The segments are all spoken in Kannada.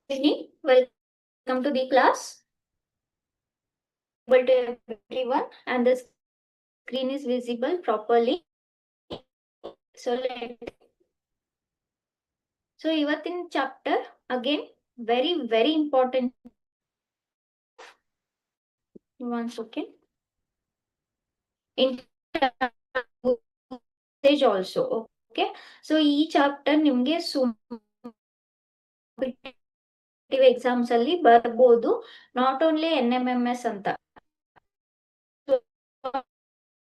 Evening. Welcome to the class. Able to everyone, and the screen is visible properly. So ಇವತ್ತಿನ chapter again very important. One second. In stage also, okay. So ಈ ಚಾಪ್ಟರ್ ನಿಮ್ಗೆ ಎಕ್ಸಾಮ್ಸ್ ಅಲ್ಲಿ ಬರ್ಬೋದು. ನಾಟ್ ಓನ್ಲಿ NMMS ಅಂತ.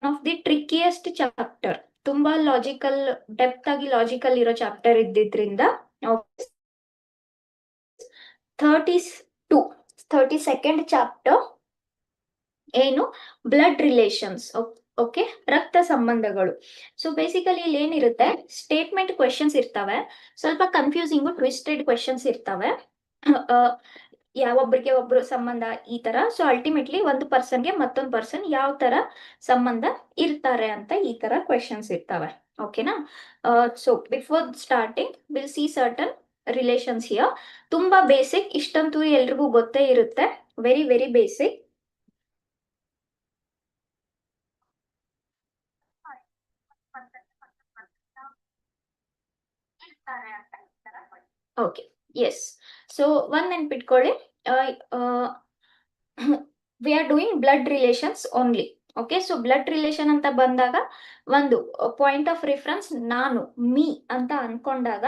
ಆಫ್ ದಿ ಟ್ರಿಕಿಯೆಸ್ಟ್ ಚಾಪ್ಟರ್, ತುಂಬಾ ಲಾಜಿಕಲ್, ಡೆಪ್ತ್ ಆಗಿ ಲಾಜಿಕಲ್ ಇರೋ ಚಾಪ್ಟರ್ ಇದ್ದಿದ್ರಿಂದ 32 ಚಾಪ್ಟರ್ ಏನು, ಬ್ಲಡ್ ರಿಲೇಷನ್ಸ್. ಓಕೆ, ರಕ್ತ ಸಂಬಂಧಗಳು. ಸೊ ಬೇಸಿಕಲಿ ಇಲ್ಲಿ ಏನಿರುತ್ತೆ, ಸ್ಟೇಟ್ಮೆಂಟ್ ಕ್ವೆಶನ್ಸ್ ಇರ್ತವೆ, ಸ್ವಲ್ಪ ಕನ್ಫ್ಯೂಸಿಂಗ್ ಟ್ವಿಸ್ಟೆಡ್ ಕ್ವೆಶನ್ಸ್ ಇರ್ತವೆ. ಒಬ್ಬರಿಗೆ ಒಬ್ರು ಸಂಬಂಧ ಈ ತರ. ಸೊ ಅಲ್ಟಿಮೇಟ್ಲಿ ಒಂದು ಪರ್ಸನ್ಗೆ ಮತ್ತೊಂದು ಪರ್ಸನ್ ಯಾವ ತರ ಸಂಬಂಧ ಇರ್ತಾರೆ ಅಂತ ಈ ತರ ಕ್ವೆಶನ್ಸ್ ಇರ್ತವೆ. ಓಕೆನಾ? So before starting will see certain relations here. ತುಂಬಾ ಬೇಸಿಕ್, ಇಷ್ಟಂತೂ ಎಲ್ರಿಗೂ ಗೊತ್ತೇ ಇರುತ್ತೆ. Very basic. Okay, yes. So ಒಂದ್ ನೆನ್ಪಿಟ್ಕೊಳ್ಳಿ, we are doing blood relations only. Okay, so blood relation ಅಂತ ಬಂದಾಗ ಒಂದು ಪಾಯಿಂಟ್ ಆಫ್ ರಿಫರೆನ್ಸ್ ನಾನು ಮೀ ಅಂತ ಅನ್ಕೊಂಡಾಗ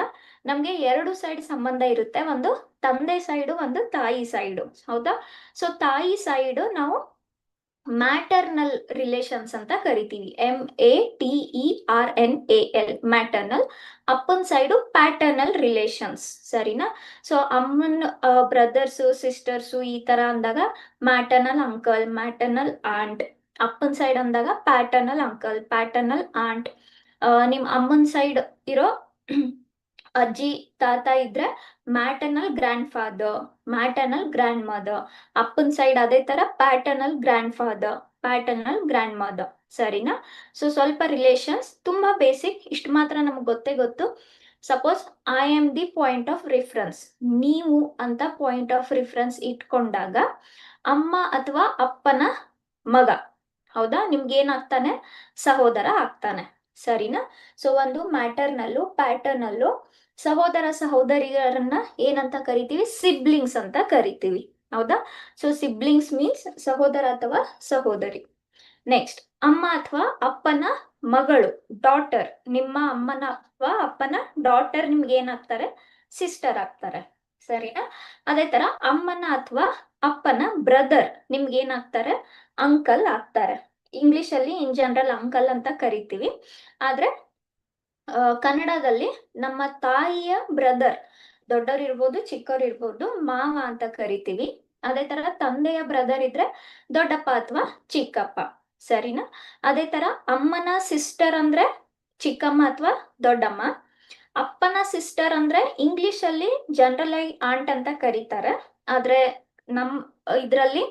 ನಮ್ಗೆ ಎರಡು ಸೈಡ್ ಸಂಬಂಧ ಇರುತ್ತೆ. ಒಂದು ತಂದೆ ಸೈಡು, ಒಂದು ತಾಯಿ ಸೈಡು. ಹೌದಾ? ಸೊ ತಾಯಿ ಸೈಡ್ ನಾವು ಮ್ಯಾಟರ್ನಲ್ ರಿಲೇಷನ್ಸ್ ಅಂತ ಕರಿತೀವಿ. MATERNAL, maternal. ಅಪ್ಪನ ಸೈಡು ಪ್ಯಾಟರ್ನಲ್ ರಿಲೇಷನ್ಸ್. ಸರಿನಾ? ಸೊ ಅಮ್ಮನ್ ಬ್ರದರ್ಸು ಸಿಸ್ಟರ್ಸು ಈ ತರ ಅಂದಾಗ ಮ್ಯಾಟರ್ನಲ್ ಅಂಕಲ್, ಮ್ಯಾಟರ್ನಲ್ ಆಂಟ್. ಅಪ್ಪನ ಸೈಡ್ ಅಂದಾಗ ಪ್ಯಾಟರ್ನಲ್ ಅಂಕಲ್, ಪ್ಯಾಟರ್ನಲ್ ಆಂಟ್. ನಿಮ್ ಅಮ್ಮನ ಸೈಡ್ ಇರೋ ಅಜ್ಜಿ ತಾತ ಇದ್ರೆ maternal grand father, maternal grand mother. ಅಪ್ಪನ ಸೈಡ್ ಅದೇ ತರ ಪ್ಯಾಟರ್ನಲ್ ಗ್ರ್ಯಾಂಡ್ ಫಾದರ್, ಪ್ಯಾಟರ್ನಲ್ ಗ್ರ್ಯಾಂಡ್ ಮದರ್. ಸರಿನಾ? ಸೊ ಸ್ವಲ್ಪ ರಿಲೇಷನ್ಸ್ ತುಂಬಾ ಬೇಸಿಕ್, ಇಷ್ಟು ಮಾತ್ರ ನಮ್ಗೆ ಗೊತ್ತೇ ಗೊತ್ತು. Suppose I am the point of reference, ನೀವು ಅಂತ ಪಾಯಿಂಟ್ ಆಫ್ ರಿಫರೆನ್ಸ್ ಇಟ್ಕೊಂಡಾಗ ಅಮ್ಮ ಅಥವಾ ಅಪ್ಪನ ಮಗ, ಹೌದಾ, ನಿಮ್ಗೆ ಏನಾಗ್ತಾನೆ? ಸಹೋದರ ಆಗ್ತಾನೆ. ಸರಿನಾ? ಸೊ ಒಂದು ಮ್ಯಾಟರ್ನಲ್ಲು ಪ್ಯಾಟರ್ನಲ್ಲು ಸಹೋದರ ಸಹೋದರಿಯರನ್ನ ಏನಂತ ಕರಿತೀವಿ? ಸಿಬ್ಲಿಂಗ್ಸ್ ಅಂತ ಕರಿತೀವಿ. ಹೌದಾ? ಸೊ ಸಿಬ್ಲಿಂಗ್ಸ್ ಮೀನ್ಸ್ ಸಹೋದರ ಅಥವಾ ಸಹೋದರಿ. ನೆಕ್ಸ್ಟ್, ಅಮ್ಮ ಅಥವಾ ಅಪ್ಪನ ಮಗಳು, ಡಾಟರ್. ನಿಮ್ಮ ಅಮ್ಮನ ಅಥವಾ ಅಪ್ಪನ ಡಾಟರ್ ನಿಮ್ಗೆ ಏನಾಗ್ತಾರೆ? ಸಿಸ್ಟರ್ ಆಗ್ತಾರೆ. ಸರಿನಾ? ಅದೇ ತರ ಅಮ್ಮನ ಅಥವಾ ಅಪ್ಪನ ಬ್ರದರ್ ನಿಮ್ಗೆ ಏನಾಗ್ತಾರೆ? ಅಂಕಲ್ ಆಗ್ತಾರೆ. ಇಂಗ್ಲಿಷ್ ಅಲ್ಲಿ ಇನ್ ಜನರಲ್ ಅಂಕಲ್ ಅಂತ ಕರಿತೀವಿ. ಆದ್ರೆ ಕನ್ನಡದಲ್ಲಿ ನಮ್ಮ ತಾಯಿಯ ಬ್ರದರ್, ದೊಡ್ಡವ್ರು ಇರ್ಬೋದು ಚಿಕ್ಕವ್ರು ಇರ್ಬೋದು, ಮಾವ ಅಂತ ಕರಿತೀವಿ. ಅದೇ ತರ ತಂದೆಯ ಬ್ರದರ್ ಇದ್ರೆ ದೊಡ್ಡಪ್ಪ ಅಥವಾ ಚಿಕ್ಕಪ್ಪ. ಸರಿನಾ? ಅದೇ ತರ ಅಮ್ಮನ ಸಿಸ್ಟರ್ ಅಂದ್ರೆ ಚಿಕ್ಕಮ್ಮ ಅಥವಾ ದೊಡ್ಡಮ್ಮ. ಅಪ್ಪನ ಸಿಸ್ಟರ್ ಅಂದ್ರೆ ಇಂಗ್ಲಿಷ್ ಅಲ್ಲಿ ಜನರಲ್ ಆಗಿ ಆಂಟ್ ಅಂತ ಕರೀತಾರೆ. ಆದ್ರೆ ನಮ್ ಇದ್ರಲ್ಲಿ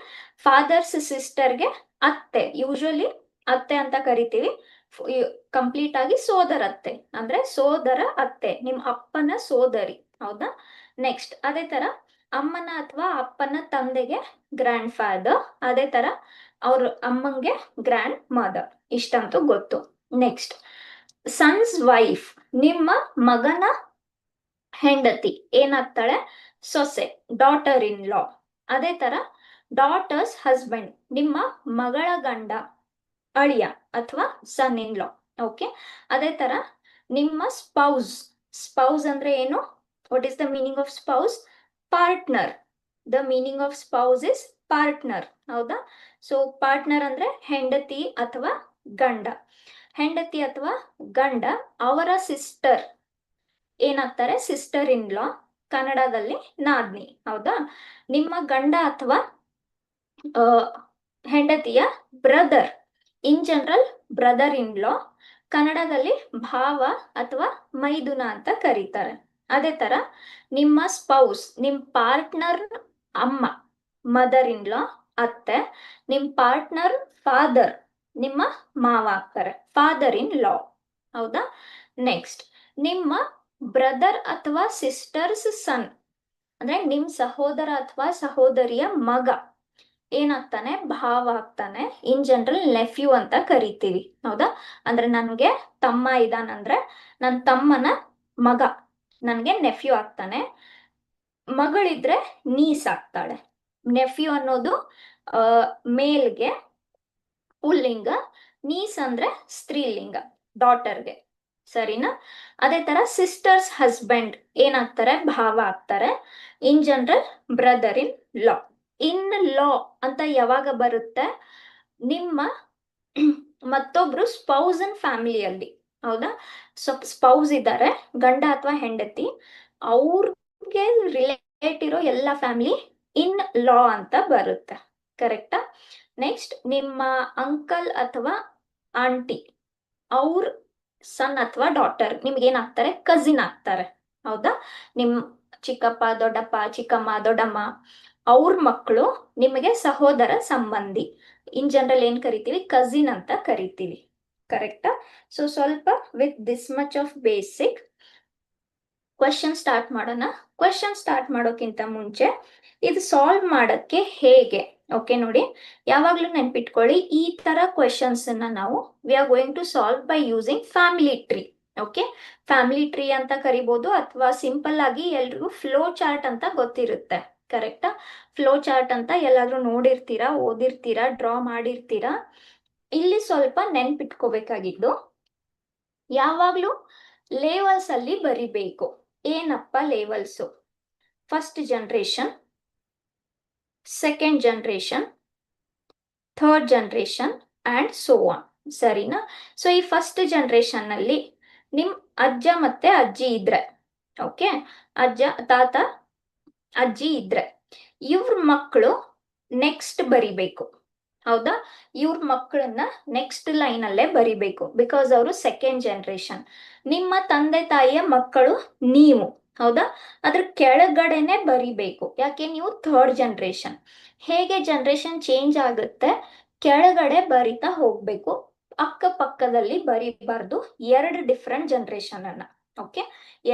ಫಾದರ್ಸ್ ಸಿಸ್ಟರ್ಗೆ ಅತ್ತೆ, ಯೂಶುವಲಿ ಅತ್ತೆ ಅಂತ ಕರಿತೀವಿ. ಕಂಪ್ಲೀಟ್ ಆಗಿ ಸೋದರತ್ತೆ ಅಂದ್ರೆ ಸೋದರ ಅತ್ತೆ, ನಿಮ್ ಅಪ್ಪನ ಸೋದರಿ. ಹೌದಾ? ನೆಕ್ಸ್ಟ್, ಅದೇ ತರ ಅಮ್ಮನ ಅಥವಾ ಅಪ್ಪನ ತಂದೆಗೆ ಗ್ರ್ಯಾಂಡ್ ಫಾದರ್, ಅದೇ ತರ ಅವ್ರ ಅಮ್ಮಂಗೆ ಗ್ರ್ಯಾಂಡ್ ಮದರ್. ಇಷ್ಟಂತೂ ಗೊತ್ತು. ನೆಕ್ಸ್ಟ್, ಸನ್ಸ್ ವೈಫ್, ನಿಮ್ಮ ಮಗನ ಹೆಂಡತಿ ಏನಾಗ್ತಾಳೆ? ಸೊಸೆ, ಡಾಟರ್ ಇನ್ ಲಾ. ಅದೇ ತರ ಡಾಟರ್ಸ್ ಹಸ್ಬೆಂಡ್, ನಿಮ್ಮ ಮಗಳ ಗಂಡ, ಅಳಿಯ ಅಥವಾ ಸನ್ ಇನ್ ಲಾ. ಓಕೆ. ಅದೇ ತರ ನಿಮ್ಮ ಸ್ಪೌಸ್, ಸ್ಪೌಸ್ ಅಂದ್ರೆ ಏನು? What is the meaning of spouse? Partner. The meaning of spouse is partner. ಹೌದಾ? ಸೊ ಪಾರ್ಟ್ನರ್ ಅಂದ್ರೆ ಹೆಂಡತಿ ಅಥವಾ ಗಂಡ. ಹೆಂಡತಿ ಅಥವಾ ಗಂಡ ಅವರ ಸಿಸ್ಟರ್ ಏನಾಗ್ತಾರೆ? ಸಿಸ್ಟರ್ ಇನ್ ಲಾ, ಕನ್ನಡದಲ್ಲಿ ನಾದ್ನಿ. ಹೌದಾ? ನಿಮ್ಮ ಗಂಡ ಅಥವಾ ಹೆಂಡತಿಯ brother, in general brother in law, ಕನ್ನಡದಲ್ಲಿ ಭಾವ ಅಥವಾ ಮೈದುನ ಅಂತ ಕರೀತಾರೆ. ಅದೇ ತರ ನಿಮ್ಮ ಸ್ಪೌಸ್, ನಿಮ್ ಪಾರ್ಟ್ನರ್ ಅಮ್ಮ, ಮದರ್ ಇನ್ ಲಾ ಅತ್ತೆ. ನಿಮ್ ಪಾರ್ಟ್ನರ್ ಫಾದರ್, ನಿಮ್ಮ ಮಾವ ಆಗ್ತಾರೆ, ಫಾದರ್ ಇನ್ ಲಾ. ಹೌದಾ? ನೆಕ್ಸ್ಟ್, ನಿಮ್ಮ ಬ್ರದರ್ ಅಥವಾ ಸಿಸ್ಟರ್ಸ್ ಸನ್, ಅಂದ್ರೆ ನಿಮ್ ಸಹೋದರ ಅಥವಾ ಸಹೋದರಿಯ ಮಗ ಏನಾಗ್ತಾನೆ, ಭಾವ ಆಗ್ತಾನೆ. ಇನ್ ಜನರಲ್ ನೆಫ್ಯೂ ಅಂತ ಕರಿತೀವಿ, ಹೌದಾ? ಅಂದ್ರೆ ನನ್ಗೆ ತಮ್ಮ ಇದಾನಂದ್ರೆ ನನ್ನ ತಮ್ಮನ ಮಗ ನನ್ಗೆ ನೆಫ್ಯೂ ಆಗ್ತಾನೆ. ಮಗಳಿದ್ರೆ ನೀಸ್ ಆಗ್ತಾಳೆ. ನೆಫ್ಯೂ ಅನ್ನೋದು ಮೇಲ್ಗೆ ಪುಲ್ಲಿಂಗ, ನೀಸ್ ಅಂದ್ರೆ ಸ್ತ್ರೀಲಿಂಗ, ಡಾಟರ್ಗೆ. ಸರಿನಾ? ಅದೇ ತರ ಸಿಸ್ಟರ್ಸ್ ಹಸ್ಬೆಂಡ್ ಏನಾಗ್ತಾರೆ, ಭಾವ ಆಗ್ತಾರೆ. ಇನ್ ಜನರಲ್ ಬ್ರದರ್ ಇನ್ ಲಾ. ಇನ್ ಲಾ ಅಂತ ಯಾವಾಗ ಬರುತ್ತೆ, ನಿಮ್ಮ ಮತ್ತೊಬ್ರು ಸ್ಪೌಸ್ ಅಂಡ್ ಫ್ಯಾಮಿಲಿಯಲ್ಲಿ, ಹೌದಾ? ಸ್ಪೌಸ್ ಇದ್ದಾರೆ, ಗಂಡ ಅಥವಾ ಹೆಂಡತಿ, ಅವ್ರಿಗೆ ರಿಲೇಟ್ ಇರೋ ಎಲ್ಲ ಫ್ಯಾಮಿಲಿ ಇನ್ ಲಾ ಅಂತ ಬರುತ್ತೆ. ಕರೆಕ್ಟಾ? ನೆಕ್ಸ್ಟ್, ನಿಮ್ಮ ಅಂಕಲ್ ಅಥವಾ ಆಂಟಿ, ಅವ್ರ ಸನ್ ಅಥವಾ ಡಾಟರ್ ನಿಮ್ಗೆ ಏನಾಗ್ತಾರೆ, ಕಸಿನ್ ಆಗ್ತಾರೆ, ಹೌದಾ? ನಿಮ್ ಚಿಕ್ಕಪ್ಪ ದೊಡ್ಡಪ್ಪ, ಚಿಕ್ಕಮ್ಮ ದೊಡ್ಡಮ್ಮ, ಅವ್ರ ಮಕ್ಕಳು ನಿಮಗೆ ಸಹೋದರ ಸಂಬಂಧಿ. ಇನ್ ಜನರಲ್ ಏನ್ ಕರಿತೀವಿ, ಕಸಿನ್ ಅಂತ ಕರಿತೀವಿ. ಕರೆಕ್ಟಾ? ಸೊ ಸ್ವಲ್ಪ with this much of basic question start ಮಾಡೋಣ. ಕ್ವೆಶನ್ ಸ್ಟಾರ್ಟ್ ಮಾಡೋಕ್ಕಿಂತ ಮುಂಚೆ ಇದು ಸಾಲ್ವ್ ಮಾಡಕ್ಕೆ ಹೇಗೆ, ಓಕೆ ನೋಡಿ, ಯಾವಾಗ್ಲೂ ನೆನ್ಪಿಟ್ಕೊಳ್ಳಿ, ಈ ತರ ಕ್ವೆಶನ್ಸ್ ನಾವು we are going to solve by using family tree. Okay, family tree ಅಂತ ಕರಿಬಹುದು, ಅಥವಾ ಸಿಂಪಲ್ ಆಗಿ ಎಲ್ರಿಗೂ ಫ್ಲೋ ಚಾರ್ಟ್ ಅಂತ ಗೊತ್ತಿರುತ್ತೆ. ಕರೆಕ್ಟಾ? ಫ್ಲೋ ಚಾರ್ಟ್ ಅಂತ ಎಲ್ಲಾದ್ರೂ ನೋಡಿರ್ತೀರಾ, ಓದಿರ್ತೀರಾ, ಡ್ರಾ ಮಾಡಿರ್ತೀರಾ. ಇಲ್ಲಿ ಸ್ವಲ್ಪ ನೆನ್ಪಿಟ್ಕೋಬೇಕಾಗಿದ್ದು, ಯಾವಾಗ್ಲೂ ಲೇವಲ್ಸ್ ಅಲ್ಲಿ ಬರಿಬೇಕು. ಏನಪ್ಪ levels? First generation, second generation, third generation and so on. ಸರಿನಾ? ಸೊ ಈ ಫಸ್ಟ್ ಜನರೇಷನ್ ಅಲ್ಲಿ ನಿಮ್ ಅಜ್ಜ ಮತ್ತೆ ಅಜ್ಜಿ ಇದ್ರೆ, ಓಕೆ, ಅಜ್ಜ ತಾತ ಅಜ್ಜಿ ಇದ್ರೆ ಇವ್ರ ಮಕ್ಕಳು ನೆಕ್ಸ್ಟ್ ಬರಿಬೇಕು, ಹೌದಾ? ಇವ್ರ ಮಕ್ಕಳನ್ನ ನೆಕ್ಸ್ಟ್ ಲೈನ್ ಅಲ್ಲೇ ಬರಿಬೇಕು, ಬಿಕಾಸ್ ಅವರು ಸೆಕೆಂಡ್ ಜನರೇಷನ್. ನಿಮ್ಮ ತಂದೆ ತಾಯಿಯ ಮಕ್ಕಳು ನೀವು, ಹೌದಾ? ಅದ್ರ ಕೆಳಗಡೆನೆ ಬರಿಬೇಕು, ಯಾಕೆ, ನೀವು ಥರ್ಡ್ ಜನರೇಷನ್. ಹೇಗೆ ಜನರೇಷನ್ ಚೇಂಜ್ ಆಗುತ್ತೆ, ಕೆಳಗಡೆ ಬರಿತಾ ಹೋಗ್ಬೇಕು, ಅಕ್ಕ ಪಕ್ಕದಲ್ಲಿ ಬರಿಬಾರ್ದು. ಎರಡು ಡಿಫ್ರೆಂಟ್ ಜನರೇಷನ್ ಅನ್ನ, ಓಕೆ?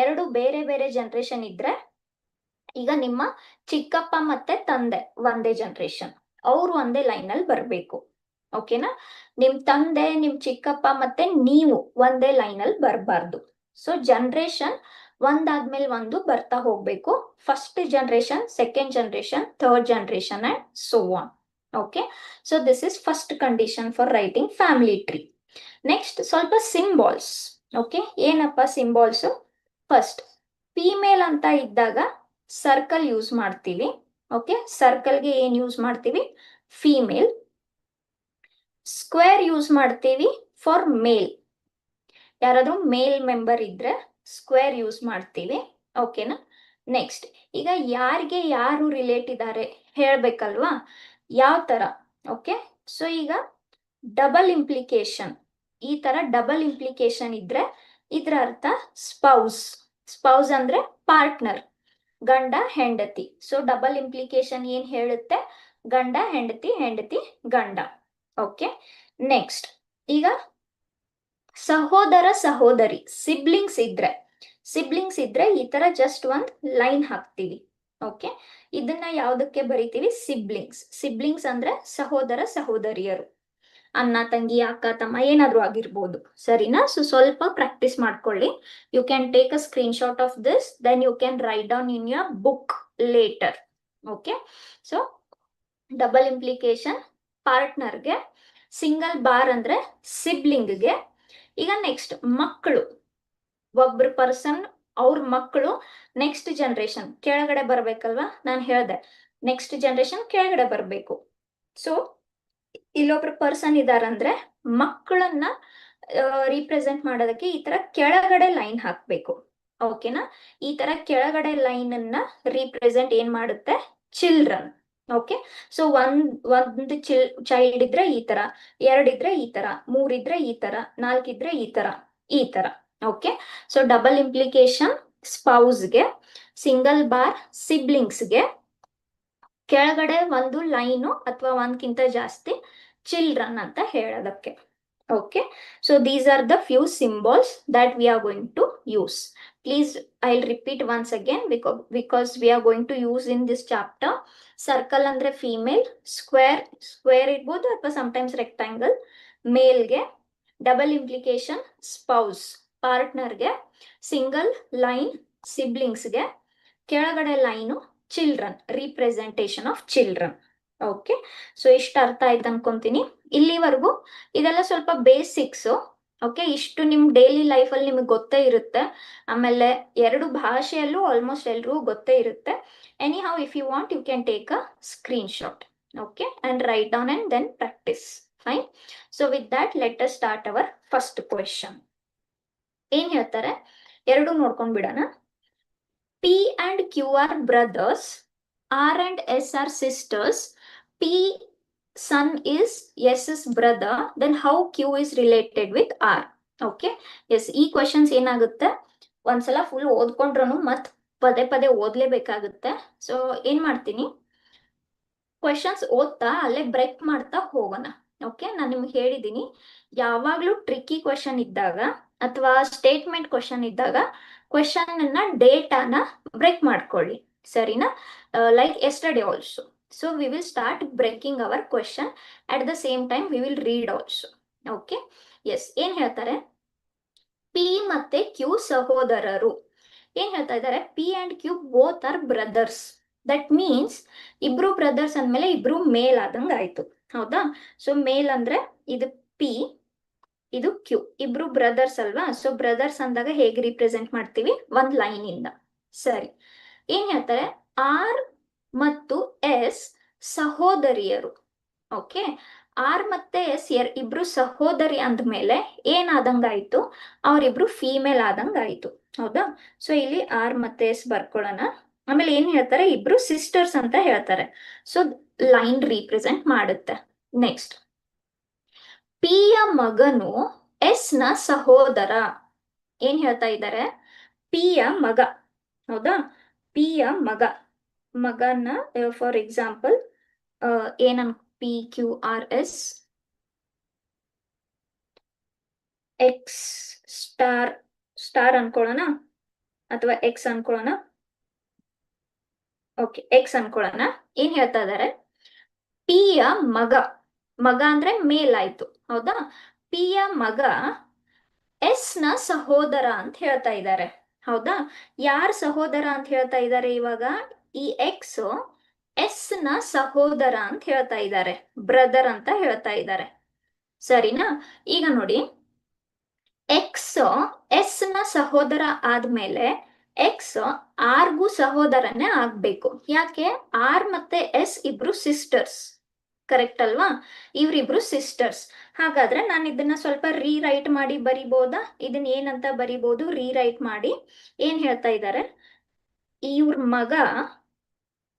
ಎರಡು ಬೇರೆ ಬೇರೆ ಜನರೇಷನ್ ಇದ್ರೆ, ಈಗ ನಿಮ್ಮ ಚಿಕ್ಕಪ್ಪ ಮತ್ತೆ ತಂದೆ ಒಂದೇ ಜನರೇಷನ್, ಅವ್ರು ಒಂದೇ ಲೈನ್ ಅಲ್ಲಿ ಬರ್ಬೇಕು, ಓಕೆನಾ? ನಿಮ್ ತಂದೆ, ನಿಮ್ ಚಿಕ್ಕಪ್ಪ ಮತ್ತೆ ನೀವು ಒಂದೇ ಲೈನ್ ಅಲ್ಲಿ ಬರಬಾರ್ದು. ಸೊ ಜನರೇಷನ್ ಒಂದಾದ್ಮೇಲೆ ಒಂದು ಬರ್ತಾ ಹೋಗ್ಬೇಕು. First generation, second generation, third generation and so on. Okay, so this is first condition for writing family tree. Next ಸ್ವಲ್ಪ ಸಿಂಬಾಲ್ಸ್. ಓಕೆ, ಏನಪ್ಪ ಸಿಂಬಾಲ್ಸ್? ಫಸ್ಟ್, ಫಿಮೇಲ್ ಅಂತ ಇದ್ದಾಗ ಸರ್ಕಲ್ ಯೂಸ್ ಮಾಡ್ತೀವಿ. ಓಕೆ, ಸರ್ಕಲ್ಗೆ ಏನ್ ಯೂಸ್ ಮಾಡ್ತೀವಿ? ಫಿಮೇಲ್. ಸ್ಕ್ವೇರ್ ಯೂಸ್ ಮಾಡ್ತೀವಿ ಫಾರ್ ಮೇಲ್. ಯಾರಾದ್ರೂ ಮೇಲ್ ಮೆಂಬರ್ ಇದ್ರೆ ಸ್ಕ್ವೇರ್ ಯೂಸ್ ಮಾಡ್ತೀವಿ, ಓಕೆನಾ? ನೆಕ್ಸ್ಟ್, ಈಗ ಯಾರಿಗೆ ಯಾರು ರಿಲೇಟ್ ಇದ್ದಾರೆ ಹೇಳ್ಬೇಕಲ್ವಾ, ಯಾವ ತರ? ಓಕೆ, ಸೊ ಈಗ ಡಬಲ್ ಇಂಪ್ಲಿಕೇಶನ್, ಈ ತರ ಡಬಲ್ ಇಂಪ್ಲಿಕೇಶನ್ ಇದ್ರೆ ಇದ್ರ ಅರ್ಥ ಸ್ಪೌಸ್. ಸ್ಪೌಸ್ ಅಂದ್ರೆ ಪಾರ್ಟ್ನರ್, ಗಂಡ ಹೆಂಡತಿ. ಸೊ ಡಬಲ್ ಇಂಪ್ಲಿಕೇಶನ್ ಏನ್ ಹೇಳುತ್ತೆ? ಗಂಡ ಹೆಂಡತಿ, ಹೆಂಡತಿ ಗಂಡ. ಓಕೆ, ನೆಕ್ಸ್ಟ್, ಈಗ ಸಹೋದರ ಸಹೋದರಿ ಸಿಬ್ಲಿಂಗ್ಸ್ ಇದ್ರೆ ಈ ತರ ಜಸ್ಟ್ ಒಂದ್ ಲೈನ್ ಹಾಕ್ತೀವಿ. ಓಕೆ, ಇದನ್ನ ಯಾವ್ದಕ್ಕೆ ಬರಿತೀವಿ? ಸಿಬ್ಲಿಂಗ್ಸ್. ಸಿಬ್ಲಿಂಗ್ಸ್ ಅಂದ್ರೆ ಸಹೋದರ ಸಹೋದರಿಯರು, ಅಣ್ಣ ತಂಗಿ, ಅಕ್ಕ ತಮ್ಮ, ಏನಾದ್ರೂ ಆಗಿರ್ಬೋದು. ಸರಿನಾ? ಸೊ ಸ್ವಲ್ಪ ಪ್ರಾಕ್ಟೀಸ್ ಮಾಡ್ಕೊಳ್ಳಿ. You can take a screen shot of this, then you can write down in your book later. Okay, so double implication ಪಾರ್ಟ್ನರ್ಗೆ, ಸಿಂಗಲ್ ಬಾರ್ ಅಂದ್ರೆ ಸಿಬ್ಲಿಂಗ್ಗೆ. ಈಗ ನೆಕ್ಸ್ಟ್, ಮಕ್ಕಳು, ಒಬ್ರು ಪರ್ಸನ್ ಅವ್ರ ಮಕ್ಕಳು ನೆಕ್ಸ್ಟ್ ಜನರೇಷನ್ ಕೆಳಗಡೆ ಬರ್ಬೇಕಲ್ವಾ, ನಾನು ಹೇಳ್ದೆ ನೆಕ್ಸ್ಟ್ ಜನರೇಷನ್ ಕೆಳಗಡೆ ಬರ್ಬೇಕು. ಸೊ ಇಲ್ಲೊಬ್ರು ಪರ್ಸನ್ ಇದಾರಂದ್ರೆ ಮಕ್ಕಳನ್ನ ರಿಪ್ರೆಸೆಂಟ್ ಮಾಡೋದಕ್ಕೆ ಈ ತರ ಕೆಳಗಡೆ ಲೈನ್ ಹಾಕ್ಬೇಕು, ಓಕೆನಾ? ಈ ತರ ಕೆಳಗಡೆ ಲೈನ್ ಅನ್ನ ರಿಪ್ರೆಸೆಂಟ್ ಏನ್ ಮಾಡುತ್ತೆ? ಚಿಲ್ಡ್ರನ್. ಓಕೆ, ಸೊ ಒಂದು ಚೈಲ್ಡ್ ಇದ್ರೆ ಈ ತರ, ಎರಡಿದ್ರೆ ಈ ತರ, ಮೂರಿದ್ರೆ ಈ ತರ, ನಾಲ್ಕಿದ್ರೆ ಈ ತರ, ಈ ತರ. ಓಕೆ, ಸೊ ಡಬಲ್ ಇಂಪ್ಲಿಕೇಶನ್ ಸ್ಪೌಸ್ಗೆ, ಸಿಂಗಲ್ ಬಾರ್ ಸಿಬ್ಲಿಂಗ್ಸ್ಗೆ, ಕೆಳಗಡೆ ಒಂದು ಲೈನು ಅಥವಾ ಒಂದ್ಕಿಂತ ಜಾಸ್ತಿ ಚಿಲ್ಡ್ರನ್ ಅಂತ ಹೇಳೋದಕ್ಕೆ. Okay, so these are the few symbols that we are going to use. Please, I'll repeat once again because we are going to use in this chapter. Circle ಅಂದ್ರೆ ಫೀಮೇಲ್, ಸ್ಕ್ವೇರ್ ಇರ್ಬೋದು ಅಥವಾ ಸಮಟೈಮ್ಸ್ ರೆಕ್ಟಾಂಗಲ್ ಮೇಲ್ಗೆ, ಡಬಲ್ ಇಂಪ್ಲಿಕೇಶನ್ ಸ್ಪೌಸ್ ಪಾರ್ಟ್ನರ್ಗೆ, ಸಿಂಗಲ್ ಲೈನ್ ಸಿಬ್ಲಿಂಗ್ಸ್ಗೆ, ಕೆಳಗಡೆ line children representation of children. Okay, so ಇಷ್ಟು ಅರ್ಥ ಆಯ್ತು ಅನ್ಕೊಂತೀನಿ. ಇಲ್ಲಿವರೆಗೂ ಇದೆಲ್ಲ ಸ್ವಲ್ಪ ಬೇಸಿಕ್ಸ್. ಓಕೆ, ಇಷ್ಟು ನಿಮ್ ಡೈಲಿ ಲೈಫಲ್ಲಿ ನಿಮಗೆ ಗೊತ್ತೇ ಇರುತ್ತೆ. ಆಮೇಲೆ ಎರಡು ಭಾಷೆಯಲ್ಲೂ ಆಲ್ಮೋಸ್ಟ್ ಎಲ್ರಿಗೂ ಗೊತ್ತೇ ಇರುತ್ತೆ. Anyhow, if you want you can take a screen shot, okay, and write down and then practise. Fine. So with that let us start our first question. ಏನ್ ಹೇಳ್ತಾರೆ ಎರಡು ನೋಡ್ಕೊಂಡ್ ಬಿಡೋಣ. P and Q are brothers, R and S are sisters, P son is S's brother, then how Q is related with R? Okay, yes, ಈ ಕ್ವೆಶನ್ಸ್ ಏನಾಗುತ್ತೆ ಒಂದ್ಸಲ ಫುಲ್ ಓದ್ಕೊಂಡ್ರು ಮತ್ ಪದೇ ಪದೇ ಓದ್ಲೇಬೇಕಾಗುತ್ತೆ. ಸೊ ಏನ್ ಮಾಡ್ತೀನಿ, ಕ್ವೆಶನ್ಸ್ ಓದ್ತಾ ಅಲ್ಲೇ ಬ್ರೇಕ್ ಮಾಡ್ತಾ ಹೋಗೋಣ. ಓಕೆ, ನಾನು ನಿಮ್ಗೆ ಹೇಳಿದ್ದೀನಿ, ಯಾವಾಗ್ಲೂ ಟ್ರಿಕ್ಕಿ ಕ್ವೆಶನ್ ಇದ್ದಾಗ ಅಥವಾ ಸ್ಟೇಟ್ಮೆಂಟ್ ಕ್ವೆಶನ್ ಇದ್ದಾಗ ಕ್ವೆಶನ್ ಅನ್ನ ಡೇಟಾನ ಬ್ರೇಕ್ ಮಾಡ್ಕೊಳ್ಳಿ, ಸರಿನಾ? Like yesterday also. So we will start breaking our question at the same time we will read also. Okay, yes, ಏನ್ ಹೇಳ್ತಾರೆ, ಪಿ ಮತ್ತೆ ಕ್ಯೂ ಸಹೋದರರು. ಏನ್ ಹೇಳ್ತಾ ಇದ್ದಾರೆ, P and Q both are brothers. That means ಇಬ್ರು ಬ್ರದರ್ಸ್ ಅಂದ್ಮೇಲೆ ಇಬ್ರು ಮೇಲ್ ಆದಂಗ ಆಯ್ತು, ಹೌದಾ? ಸೊ ಮೇಲ್ ಅಂದ್ರೆ ಇದು ಪಿ, ಇದು ಕ್ಯೂ, ಇಬ್ರು ಬ್ರದರ್ಸ್ ಅಲ್ವಾ? ಸೊ ಬ್ರದರ್ಸ್ ಅಂದಾಗ ಹೇಗೆ ರಿಪ್ರೆಸೆಂಟ್ ಮಾಡ್ತೀವಿ, ಒಂದ್ ಲೈನ್ ಇಂದ. ಸರಿ, ಏನ್ ಹೇಳ್ತಾರೆ, ಆರ್ ಮತ್ತು ಎಸ್ ಸಹೋದರಿಯರು. ಓಕೆ, ಆರ್ ಮತ್ತೆ ಎಸ್ ಇಬ್ರು ಸಹೋದರಿ ಅಂದ್ಮೇಲೆ ಏನಾದಂಗಾಯ್ತು, ಅವರಿಬ್ರು ಫೀಮೇಲ್ ಆದಂಗಾಯ್ತು, ಹೌದಾ? ಸೊ ಇಲ್ಲಿ ಆರ್ ಮತ್ತೆ ಎಸ್ ಬರ್ಕೊಳ್ಳೋಣ. ಆಮೇಲೆ ಏನ್ ಹೇಳ್ತಾರೆ, ಇಬ್ರು ಸಿಸ್ಟರ್ಸ್ ಅಂತ ಹೇಳ್ತಾರೆ. ಸೊ ಲೈನ್ ರಿಪ್ರೆಸೆಂಟ್ ಮಾಡುತ್ತೆ. ನೆಕ್ಸ್ಟ್, ಪಿಯ ಮಗನು ಎಸ್ ನ ಸಹೋದರ. ಏನ್ ಹೇಳ್ತಾ ಇದ್ದಾರೆ, ಪಿಯ ಮಗ, ಹೌದಾ? ಪಿಯ ಮಗನ ಫಾರ್ ಎಕ್ಸಾಂಪಲ್ ಏನನ್ P Q R S X star ಅನ್ಕೊಳ್ಳೋಣ ಅಥವಾ ಎಕ್ಸ್ ಅನ್ಕೊಳ್ಳೋಣ. ಓಕೆ, ಎಕ್ಸ್ ಅನ್ಕೊಳ್ಳೋಣ. ಏನ್ ಹೇಳ್ತಾ ಇದ್ದಾರೆ, ಪಿಯ ಮಗ ಅಂದ್ರೆ ಮೇಲ್ ಆಯ್ತು, ಹೌದಾ? ಪಿಯ ಮಗ ಎಸ್ ನ ಸಹೋದರ ಅಂತ ಹೇಳ್ತಾ ಇದ್ದಾರೆ, ಹೌದಾ? ಯಾರ್ ಸಹೋದರ ಅಂತ ಹೇಳ್ತಾ ಇದ್ದಾರೆ ಇವಾಗ, ಈ ಎಕ್ಸ್ ಎಸ್ ನ ಸಹೋದರ ಅಂತ ಹೇಳ್ತಾ ಇದ್ದಾರೆ, ಬ್ರದರ್ ಅಂತ ಹೇಳ್ತಾ ಇದ್ದಾರೆ, ಸರಿನಾ? ಈಗ ನೋಡಿ, ಎಕ್ಸ್ ಎಸ್ ನ ಸಹೋದರ ಆದ್ಮೇಲೆ ಎಕ್ಸ್ ಆರ್ಗೂ ಸಹೋದರನೇ ಆಗ್ಬೇಕು. ಯಾಕೆ, ಆರ್ ಮತ್ತೆ ಎಸ್ ಇಬ್ರು ಸಿಸ್ಟರ್ಸ್, ಕರೆಕ್ಟ್ ಅಲ್ವಾ? ಇವ್ರಿಬ್ರು ಸಿಸ್ಟರ್ಸ್. ಹಾಗಾದ್ರೆ ನಾನು ಇದನ್ನ ಸ್ವಲ್ಪ ರೀರೈಟ್ ಮಾಡಿ ಬರಿಬೋದಾ? ಇದನ್ನ ಏನಂತ ಬರಿಬೋದು, ರೀರೈಟ್ ಮಾಡಿ. ಏನ್ ಹೇಳ್ತಾ ಇದ್ದಾರೆ, ಇವ್ರ ಮಗ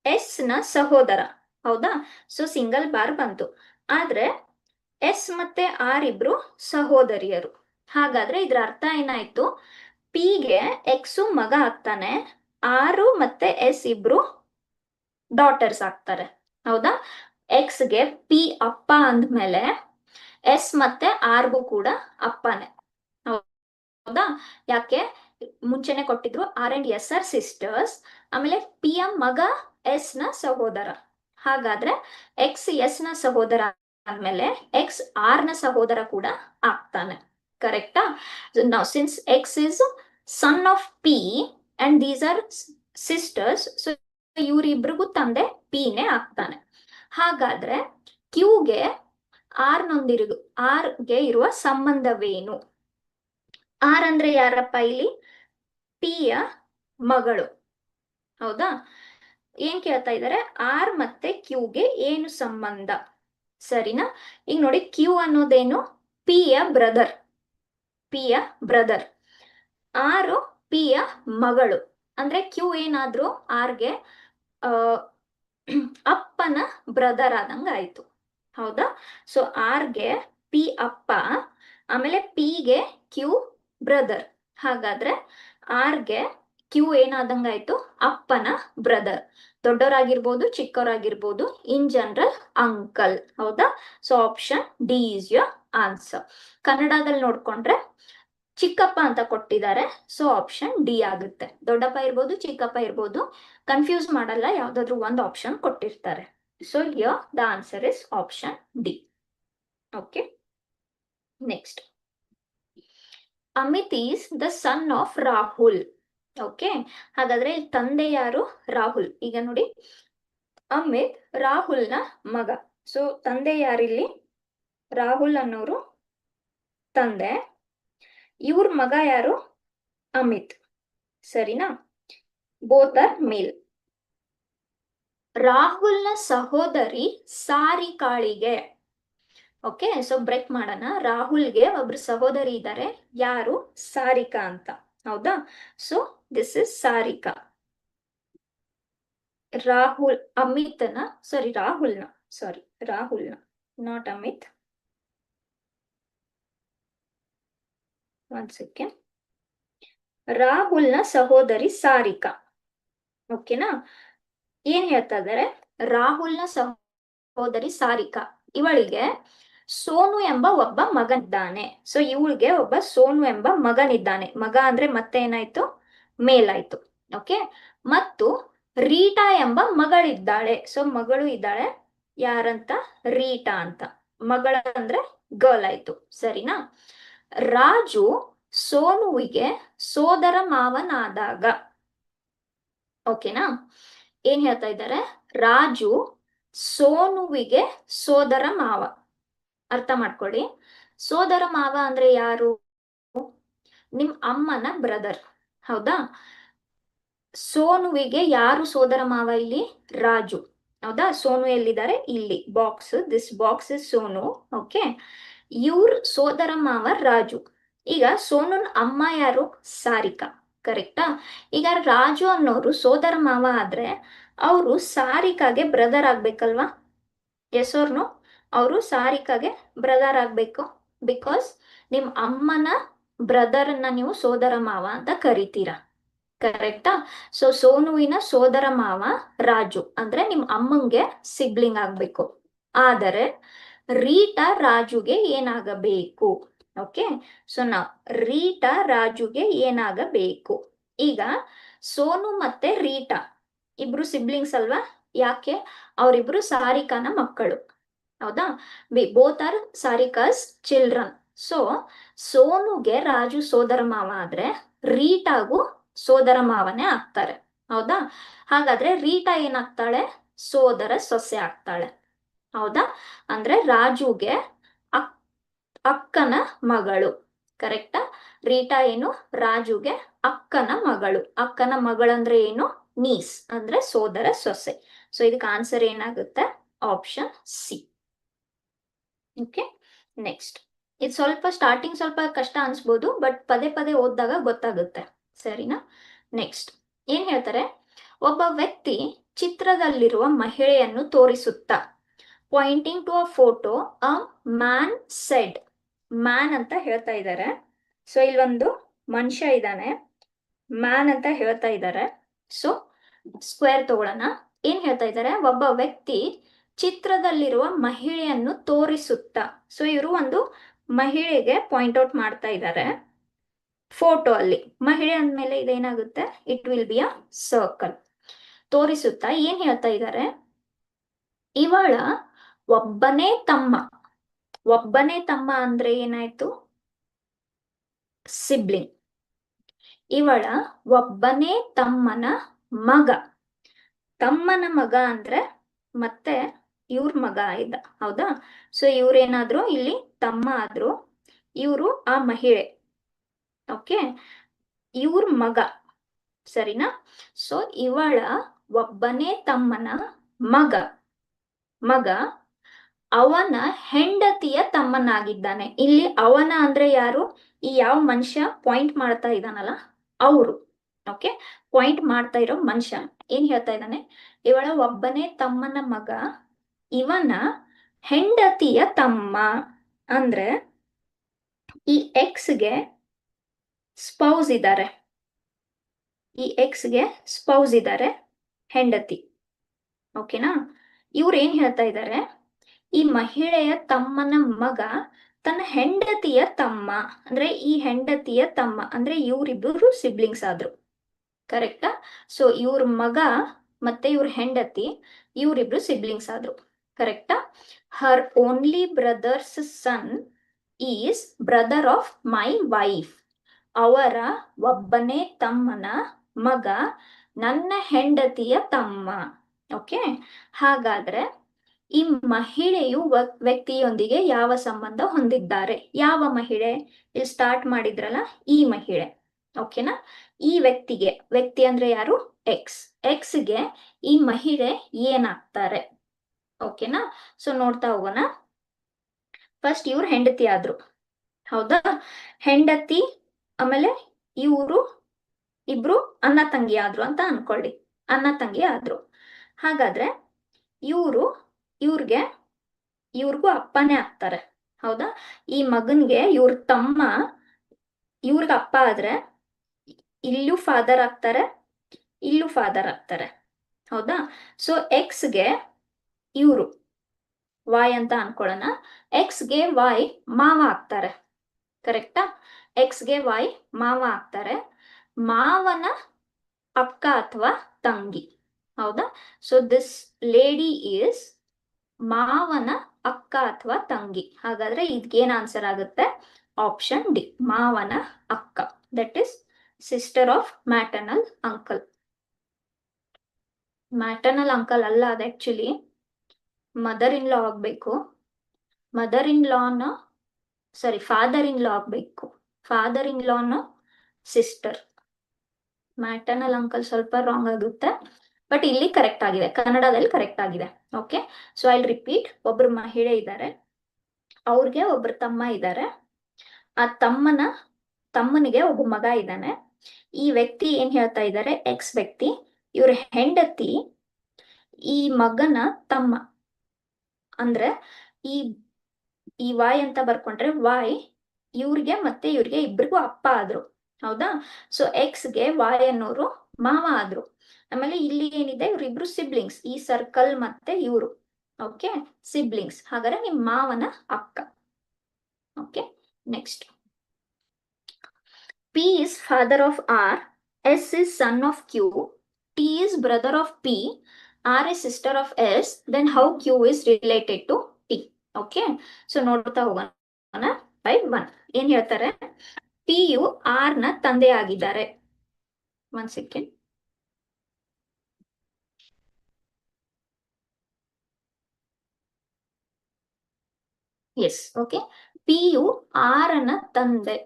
ಎಸ್ ನ ಸಹೋದರ, ಹೌದಾ? ಸೊ ಸಿಂಗಲ್ ಬಾರ್ ಬಂತು. ಆದ್ರೆ ಎಸ್ ಮತ್ತೆ ಆರ್ ಇಬ್ರು ಸಹೋದರಿಯರು. ಹಾಗಾದ್ರೆ ಇದ್ರ ಅರ್ಥ ಏನಾಯ್ತು, ಪಿಗೆ ಎಕ್ಸು ಮಗ ಆಗ್ತಾನೆ, ಆರು ಮತ್ತೆ ಎಸ್ ಇಬ್ರು ಡಾಟರ್ಸ್ ಆಗ್ತಾರೆ, ಹೌದಾ? ಎಕ್ಸ್ಗೆ ಪಿ ಅಪ್ಪ ಅಂದ್ಮೇಲೆ ಎಸ್ ಮತ್ತೆ ಆರ್ಗೂ ಕೂಡ ಅಪ್ಪನೇ, ಹೌದಾ? ಯಾಕೆ, ಮುಂಚೆನೆ ಕೊಟ್ಟಿದ್ರು R and S are sisters. ಆಮೇಲೆ ಪಿ ಎಂ ಮಗ ಎಸ್ ನ ಸಹೋದರ. ಹಾಗಾದ್ರೆ ಎಕ್ಸ್ ಎಸ್ ನ ಸಹೋದರ ಆದ್ಮೇಲೆ ಎಕ್ಸ್ ಆರ್ ನ ಸಹೋದರ ಕೂಡ ಆಗ್ತಾನೆ, ಕರೆಕ್ಟಾ? ನಾವು since X is son of P and these are sisters, so ಇವ್ರಿಬ್ರಿಗೂ ತಂದೆ ಪಿನೇ ಆಗ್ತಾನೆ. ಹಾಗಾದ್ರೆ ಕ್ಯೂಗೆ ಆರ್ಗೆ ಇರುವ ಸಂಬಂಧವೇನು? ಆರ್ ಅಂದ್ರೆ ಯಾರಪ್ಪ ಇಲ್ಲಿ, ಪಿಯ ಮಗಳು, ಹೌದಾ? ಏನ್ ಕೇಳ್ತಾ ಇದ್ದಾರೆ, ಆರ್ ಮತ್ತೆ ಕ್ಯೂಗೆ ಏನು ಸಂಬಂಧ, ಸರಿನಾ? ಈಗ ನೋಡಿ, ಕ್ಯೂ ಅನ್ನೋದೇನು, ಪಿಯ ಬ್ರದರ್. ಆರು ಪಿಯ ಮಗಳು ಅಂದ್ರೆ ಕ್ಯೂ ಏನಾದ್ರು ಆರ್ಗೆ ಅಪ್ಪನ ಬ್ರದರ್ ಆದಂಗ ಆಯ್ತು, ಹೌದಾ? ಸೊ ಆರ್ಗೆ ಪಿ ಅಪ್ಪ, ಆಮೇಲೆ ಪಿಗೆ ಕ್ಯೂ ಬ್ರದರ್. ಹಾಗಾದ್ರೆ ಆರ್ಗೆ ಕ್ಯೂ ಏನಾದಂಗಾಯ್ತು, ಅಪ್ಪನ ಬ್ರದರ್. ದೊಡ್ಡವರಾಗಿರ್ಬೋದು, ಚಿಕ್ಕವರಾಗಿರ್ಬೋದು, ಇನ್ ಜನರಲ್ ಅಂಕಲ್, ಹೌದಾ? So option D is your answer. ಕನ್ನಡದಲ್ಲಿ ನೋಡ್ಕೊಂಡ್ರೆ ಚಿಕ್ಕಪ್ಪ ಅಂತ ಕೊಟ್ಟಿದ್ದಾರೆ. ಸೊ ಆಪ್ಷನ್ ಡಿ ಆಗುತ್ತೆ. ದೊಡ್ಡಪ್ಪ ಇರ್ಬೋದು, ಚಿಕ್ಕಪ್ಪ ಇರ್ಬೋದು, ಕನ್ಫ್ಯೂಸ್ ಮಾಡಲ್ಲ, ಯಾವ್ದಾದ್ರು ಒಂದು ಆಪ್ಷನ್ ಕೊಟ್ಟಿರ್ತಾರೆ. So here the answer is option D. Okay, next. Amit is the son of Rahul. Okay, ಹಾಗಾದ್ರೆ ತಂದೆ ಯಾರು? ರಾಹುಲ್. ಈಗ ನೋಡಿ, ಅಮಿತ್ ರಾಹುಲ್ನ ಮಗ. ಸೊ ತಂದೆ ಯಾರಿಲ್ಲಿ? ರಾಹುಲ್ ಅನ್ನೋರು ತಂದೆ. ಇವ್ರ ಮಗ ಯಾರು? ಅಮಿತ್. ಸರಿನಾ? ಬೋತ್ ಆರ್ ಮೇಲ್. ರಾಹುಲ್ನ ಸಹೋದರಿ ಸಾರಿಕಾಳಿಗೆ. ಓಕೆ, ಸೊ ಬ್ರೇಕ್ ಮಾಡೋಣ. ರಾಹುಲ್ಗೆ ಒಬ್ರು ಸಹೋದರಿ ಇದ್ದಾರೆ, ಯಾರು? ಸಾರಿಕಾ ಅಂತ. ಹೌದಾ? So this is Sarika. Rahul ಅಮಿತ್ನ, ರಾಹುಲ್ನ ನಾಟ್ ಅಮಿತ್. ಒಂದ್ ಸೆಕೆಂಡ್. ರಾಹುಲ್ನ ಸಹೋದರಿ ಸಾರಿಕಾ. ಓಕೆನಾ? ಏನ್ ಹೇಳ್ತಾ ಇದಾರೆ? ರಾಹುಲ್ನ ಸಹೋದರಿ ಸಾರಿಕಾ, ಇವಳಿಗೆ ಸೋನು ಎಂಬ ಒಬ್ಬ ಮಗನಿದ್ದಾನೆ. ಸೊ ಇವಳಿಗೆ ಒಬ್ಬ ಸೋನು ಎಂಬ ಮಗನಿದ್ದಾನೆ. ಮಗ ಅಂದ್ರೆ ಮತ್ತೆ ಏನಾಯ್ತು? ಮೇಲಾಯ್ತು. ಓಕೆ, ಮತ್ತು ರೀಟಾ ಎಂಬ ಮಗಳಿದ್ದಾಳೆ. ಸೊ ಮಗಳು ಇದ್ದಾಳೆ, ಯಾರಂತ? ರೀಟಾ ಅಂತ. ಮಗಳ ಅಂದ್ರೆ ಗರ್ಲ್ ಆಯ್ತು. ಸರಿನಾ? ರಾಜು ಸೋನುವಿಗೆ ಸೋದರ ಮಾವನಾದಾಗ. ಓಕೆನಾ? ಏನ್ ಹೇಳ್ತಾ ಇದ್ದಾರೆ? ರಾಜು ಸೋನುವಿಗೆ ಸೋದರ ಮಾವ. ಅರ್ಥ ಮಾಡ್ಕೊಳ್ಳಿ. ಸೋದರ ಮಾವ ಅಂದ್ರೆ ಯಾರು? ನಿಮ್ ಅಮ್ಮನ ಬ್ರದರ್. ಹೌದಾ? ಸೋನುವಿಗೆ ಯಾರು ಸೋದರ ಮಾವ ಇಲ್ಲಿ? ರಾಜು. ಹೌದಾ? ಸೋನು ಎಲ್ಲಿದ್ದಾರೆ? ಇಲ್ಲಿ box. This box is Sonu. Okay, ಇವ್ರ ಸೋದರ ಮಾವ ರಾಜು. ಈಗ ಸೋನುನ್ ಅಮ್ಮ ಯಾರು? ಸಾರಿಕಾ. ಕರೆಕ್ಟಾ? ಈಗ ರಾಜು ಅನ್ನೋರು ಸೋದರ ಮಾವ ಆದ್ರೆ ಅವರು ಸಾರಿಕಾಗೆ ಬ್ರದರ್ ಆಗ್ಬೇಕಲ್ವಾ? Yes or no? ಅವರು ಸಾರಿಕಾಗೆ ಬ್ರದರ್ ಆಗ್ಬೇಕು. ಬಿಕಾಸ್ ನಿಮ್ ಅಮ್ಮನ ಬ್ರದರ್ ಅನ್ನ ನೀವು ಸೋದರ ಮಾವ ಅಂತ ಕರಿತೀರಾ. ಕರೆಕ್ಟಾ? ಸೊ ಸೋನುವಿನ ಸೋದರ ಮಾವ ರಾಜು ಅಂದ್ರೆ ನಿಮ್ ಅಮ್ಮಂಗೆ ಸಿಬ್ಲಿಂಗ್ ಆಗ್ಬೇಕು. ಆದರೆ ರೀಟಾ ರಾಜುಗೆ ಏನಾಗಬೇಕು? ಓಕೆ, ಸೊ ನಾವು ರೀಟಾ ರಾಜುಗೆ ಏನಾಗಬೇಕು? ಈಗ ಸೋನು ಮತ್ತೆ ರೀಟಾ ಇಬ್ರು ಸಿಬ್ಲಿಂಗ್ಸ್ ಅಲ್ವಾ? ಯಾಕೆ? ಅವರಿಬ್ರು ಸಾರಿಕಾನ ಮಕ್ಕಳು. ಹೌದಾ? Both are Sarika's children. So ಸೋನುಗೆ ರಾಜು ಸೋದರ ಮಾವ ಆದ್ರೆ ರೀಟಾಗೂ ಸೋದರ ಮಾವನೇ ಆಗ್ತಾರೆ. ಹೌದಾ? ಹಾಗಾದ್ರೆ ರೀಟಾ ಏನಾಗ್ತಾಳೆ? ಸೋದರ ಸೊಸೆ ಆಗ್ತಾಳೆ. ಹೌದಾ? ಅಂದ್ರೆ ರಾಜುಗೆ ಅಕ್ಕನ ಮಗಳು. ಕರೆಕ್ಟಾ? ರೀಟಾ ಏನು? ರಾಜುಗೆ ಅಕ್ಕನ ಮಗಳು. ಅಕ್ಕನ ಮಗಳಂದ್ರೆ ಏನು? ನೀಸ್ ಅಂದ್ರೆ ಸೋದರ ಸೊಸೆ. ಸೊ ಇದಕ್ಕೆ ಆನ್ಸರ್ ಏನಾಗುತ್ತೆ? Option C. Okay, next. ಇದು ಸ್ವಲ್ಪ ಸ್ಟಾರ್ಟಿಂಗ್ ಸ್ವಲ್ಪ ಕಷ್ಟ ಅನ್ಸ್ಬೋದು, ಬಟ್ ಪದೇ ಪದೇ ಓದಿದಾಗ ಗೊತ್ತಾಗುತ್ತೆ. ಸರಿನಾ? ನೆಕ್ಸ್ಟ್ ಏನ್ ಹೇಳ್ತಾರೆ? ಒಬ್ಬ ವ್ಯಕ್ತಿ ಚಿತ್ರದಲ್ಲಿರುವ ಮಹಿಳೆಯನ್ನು ತೋರಿಸುತ್ತಾ, pointing to a photo, a man said. Man ಅಂತ ಹೇಳ್ತಾ ಇದ್ದಾರೆ. ಸೊ ಇಲ್ಲೊಂದು ಮನುಷ್ಯ ಇದ್ದಾನೆ, ಮ್ಯಾನ್ ಅಂತ ಹೇಳ್ತಾ ಇದ್ದಾರೆ. ಸೊ ಸ್ಕ್ವೇರ್ ತಗೊಳ್ಳೋಣ. ಏನ್ ಹೇಳ್ತಾ ಇದ್ದಾರೆ? ಒಬ್ಬ ವ್ಯಕ್ತಿ ಚಿತ್ರದಲ್ಲಿರುವ ಮಹಿಳೆಯನ್ನು ತೋರಿಸುತ್ತಾ. ಸೊ ಇವರು ಒಂದು ಮಹಿಳೆಗೆ ಪಾಯಿಂಟ್ ಔಟ್ ಮಾಡ್ತಾ ಇದ್ದಾರೆ ಫೋಟೋ ಅಲ್ಲಿ. ಮಹಿಳೆ ಅಂದ್ಮೇಲೆ ಇದೇನಾಗುತ್ತೆ? It will be a circle. ತೋರಿಸುತ್ತಾ ಏನ್ ಹೇಳ್ತಾ ಇದ್ದಾರೆ? ಇವಳ ಒಬ್ಬನೇ ತಮ್ಮ. ಒಬ್ಬನೇ ತಮ್ಮ ಅಂದ್ರೆ ಏನಾಯ್ತು? ಸಿಬ್ಲಿಂಗ್. ಇವಳ ಒಬ್ಬನೇ ತಮ್ಮನ ಮಗ. ತಮ್ಮನ ಮಗ ಅಂದ್ರೆ ಮತ್ತೆ ಇವ್ರ ಮಗ ಇದ್ದ. ಹೌದಾ? ಸೊ ಇವ್ರೇನಾದ್ರು ಇಲ್ಲಿ ತಮ್ಮ ಆದ್ರು, ಇವರು ಆ ಮಹಿಳೆ. ಓಕೆ, ಇವ್ರ ಮಗ. ಸರಿನಾ? ಸೊ ಇವಳ ಒಬ್ಬನೇ ತಮ್ಮನ ಮಗ ಅವನ ಹೆಂಡತಿಯ ತಮ್ಮನಾಗಿದ್ದಾನೆ. ಇಲ್ಲಿ ಅವನ ಅಂದ್ರೆ ಯಾರು? ಈ ಯಾವ ಮನುಷ್ಯ ಪಾಯಿಂಟ್ ಮಾಡ್ತಾ ಇದ್ದಾನಲ್ಲ ಅವರು. ಓಕೆ, ಪಾಯಿಂಟ್ ಮಾಡ್ತಾ ಇರೋ ಮನುಷ್ಯ ಏನ್ ಹೇಳ್ತಾ ಇದ್ದಾನೆ? ಇವಳ ಒಬ್ಬನೇ ತಮ್ಮನ ಮಗ ಇವನ ಹೆಂಡತಿಯ ತಮ್ಮ. ಅಂದ್ರೆ ಈ ಎಕ್ಸ್ಗೆ ಸ್ಪೌಸ್ ಇದ್ದಾರೆ. ಈ ಎಕ್ಸ್ಗೆ ಸ್ಪೌಸ್ ಇದ್ದಾರೆ, ಹೆಂಡತಿ. ಓಕೆನಾ? ಇವ್ರು ಏನ್ ಹೇಳ್ತಾ ಇದ್ದಾರೆ? ಈ ಮಹಿಳೆಯ ತಮ್ಮನ ಮಗ ತನ್ನ ಹೆಂಡತಿಯ ತಮ್ಮ, ಅಂದ್ರೆ ಈ ಹೆಂಡತಿಯ ತಮ್ಮ ಅಂದ್ರೆ ಇವರಿಬ್ಬರು ಸಿಬ್ಲಿಂಗ್ಸ್ ಆದ್ರು. ಕರೆಕ್ಟಾ? ಸೊ ಇವ್ರ ಮಗ ಮತ್ತೆ ಇವ್ರ ಹೆಂಡತಿ ಇವರಿಬ್ರು ಸಿಬ್ಲಿಂಗ್ಸ್ ಆದ್ರು. ಕರೆಕ್ಟಾ? Her only brother's son is brother of my wife. ಅವರ ಒಬ್ಬನೇ ತಮ್ಮನ ಮಗ ನನ್ನ ಹೆಂಡತಿಯ ತಮ್ಮ. ಓಕೆ, ಹಾಗಾದ್ರೆ ಈ ಮಹಿಳೆಯು ವ್ಯಕ್ತಿಯೊಂದಿಗೆ ಯಾವ ಸಂಬಂಧ ಹೊಂದಿದ್ದಾರೆ? ಯಾವ ಮಹಿಳೆ? ಇಲ್ಲಿ ಸ್ಟಾರ್ಟ್ ಮಾಡಿದ್ರಲ್ಲ ಈ ಮಹಿಳೆ. ಓಕೆನಾ? ಈ ವ್ಯಕ್ತಿ ಅಂದ್ರೆ ಯಾರು? ಎಕ್ಸ್ಗೆ ಈ ಮಹಿಳೆ ಏನಾಗ್ತಾರೆ? ಓಕೆನಾ? ಸೊ ನೋಡ್ತಾ ಹೋಗೋಣ. ಫಸ್ಟ್ ಇವ್ರು ಹೆಂಡತಿ ಆದ್ರು, ಹೌದಾ? ಹೆಂಡತಿ, ಆಮೇಲೆ ಇವರು ಇಬ್ರು ಅಣ್ಣ ತಂಗಿ ಆದ್ರು ಅಂತ ಅನ್ಕೊಳ್ಳಿ. ಅಣ್ಣ ತಂಗಿ ಆದ್ರು. ಹಾಗಾದ್ರೆ ಇವ್ರಿಗೂ ಅಪ್ಪನೇ ಆಗ್ತಾರೆ, ಹೌದಾ? ಈ ಮಗನ್ಗೆ ಇವ್ರ ತಮ್ಮ ಇವ್ರಿಗೆ ಅಪ್ಪ ಆದ್ರೆ ಇಲ್ಲೂ ಫಾದರ್ ಆಗ್ತಾರೆ, ಇಲ್ಲೂ ಫಾದರ್ ಆಗ್ತಾರೆ, ಹೌದಾ? ಸೊ ಎಕ್ಸ್ಗೆ ಇವರು ವಾಯ್ ಅಂತ ಅನ್ಕೊಳ್ಳೋಣ. ಎಕ್ಸ್ಗೆ ವಾಯ್ ಮಾವ ಆಗ್ತಾರೆ. ಕರೆಕ್ಟಾ? ಎಕ್ಸ್ಗೆ ವಾಯ್ ಮಾವ ಆಗ್ತಾರೆ. ಮಾವನ ಅಕ್ಕ ಅಥವಾ ತಂಗಿ, ಹೌದಾ? ಸೊ ದಿಸ್ ಲೇಡಿ ಈಸ್ ಮಾವನ ಅಕ್ಕ ಅಥವಾ ತಂಗಿ. ಹಾಗಾದ್ರೆ ಇದಕ್ಕೇನ್ ಆನ್ಸರ್ ಆಗುತ್ತೆ? ಆಪ್ಷನ್ ಡಿ, ಮಾವನ ಅಕ್ಕ. That is sister of maternal uncle. Maternal uncle ಅಲ್ಲ, ಅದು ಆಕ್ಚುಲಿ ಮದರ್ ಇನ್ ಲಾ ಆಗ್ಬೇಕು. Mother in ಲಾನ father in law ಆಗ್ಬೇಕು. ಫಾದರ್ ಇನ್ ಲಾನ ಸಿಸ್ಟರ್. ಮ್ಯಾಟರ್ನಲ್ ಅಂಕಲ್ ಸ್ವಲ್ಪ ರಾಂಗ್ ಆಗುತ್ತೆ, ಬಟ್ ಇಲ್ಲಿ ಕರೆಕ್ಟ್ ಆಗಿದೆ, ಕನ್ನಡದಲ್ಲಿ ಕರೆಕ್ಟ್ ಆಗಿದೆ. Okay, so I repeat. ಒಬ್ರು ಮಹಿಳೆ ಇದ್ದಾರೆ, ಅವ್ರಿಗೆ ಒಬ್ರು ತಮ್ಮ ಇದ್ದಾರೆ. ಆ ತಮ್ಮನಿಗೆ ಒಬ್ಬ ಮಗ ಇದ್ದಾನೆ. ಈ ವ್ಯಕ್ತಿ ಏನ್ ಹೇಳ್ತಾ ಇದ್ದಾರೆ? ಎಕ್ಸ್ ವ್ಯಕ್ತಿ. ಇವ್ರ ಹೆಂಡತಿ ಈ ಮಗನ ತಮ್ಮ. ಅಂದ್ರೆ ಈ ವಾಯ್ ಅಂತ ಬರ್ಕೊಂಡ್ರೆ ವಾಯ್ ಇವ್ರಿಗೆ ಮತ್ತೆ ಇವ್ರಿಗೆ ಇಬ್ರಿಗೂ ಅಪ್ಪ ಆದ್ರು, ಹೌದಾ? ಸೊ ಎಕ್ಸ್ಗೆ ವಾಯ್ ಅನ್ನೋರು ಮಾವ ಆದ್ರು. ಆಮೇಲೆ ಇಲ್ಲಿ ಏನಿದೆ, ಇವ್ರಿಬ್ರು ಸಿಬ್ಲಿಂಗ್ಸ್, ಈ ಸರ್ಕಲ್ ಮತ್ತೆ ಇವರು. Okay, siblings. ಹಾಗಾದ್ರೆ ನಿಮ್ ಮಾವನ ಅಕ್ಕ. Okay, next. P is father of R, S is son of Q, T is brother of P, R is sister of S, then how Q is related to T? Okay, so ನೋಡ್ತಾ ಹೋಗೋಣ ಬೈ ಒನ್. ಏನ್ ಹೇಳ್ತಾರೆ? P ಯು R ನ ತಂದೆ ಆಗಿದ್ದಾರೆ. One second. Yes, okay. P ಯು R ನ ತಂದೆ.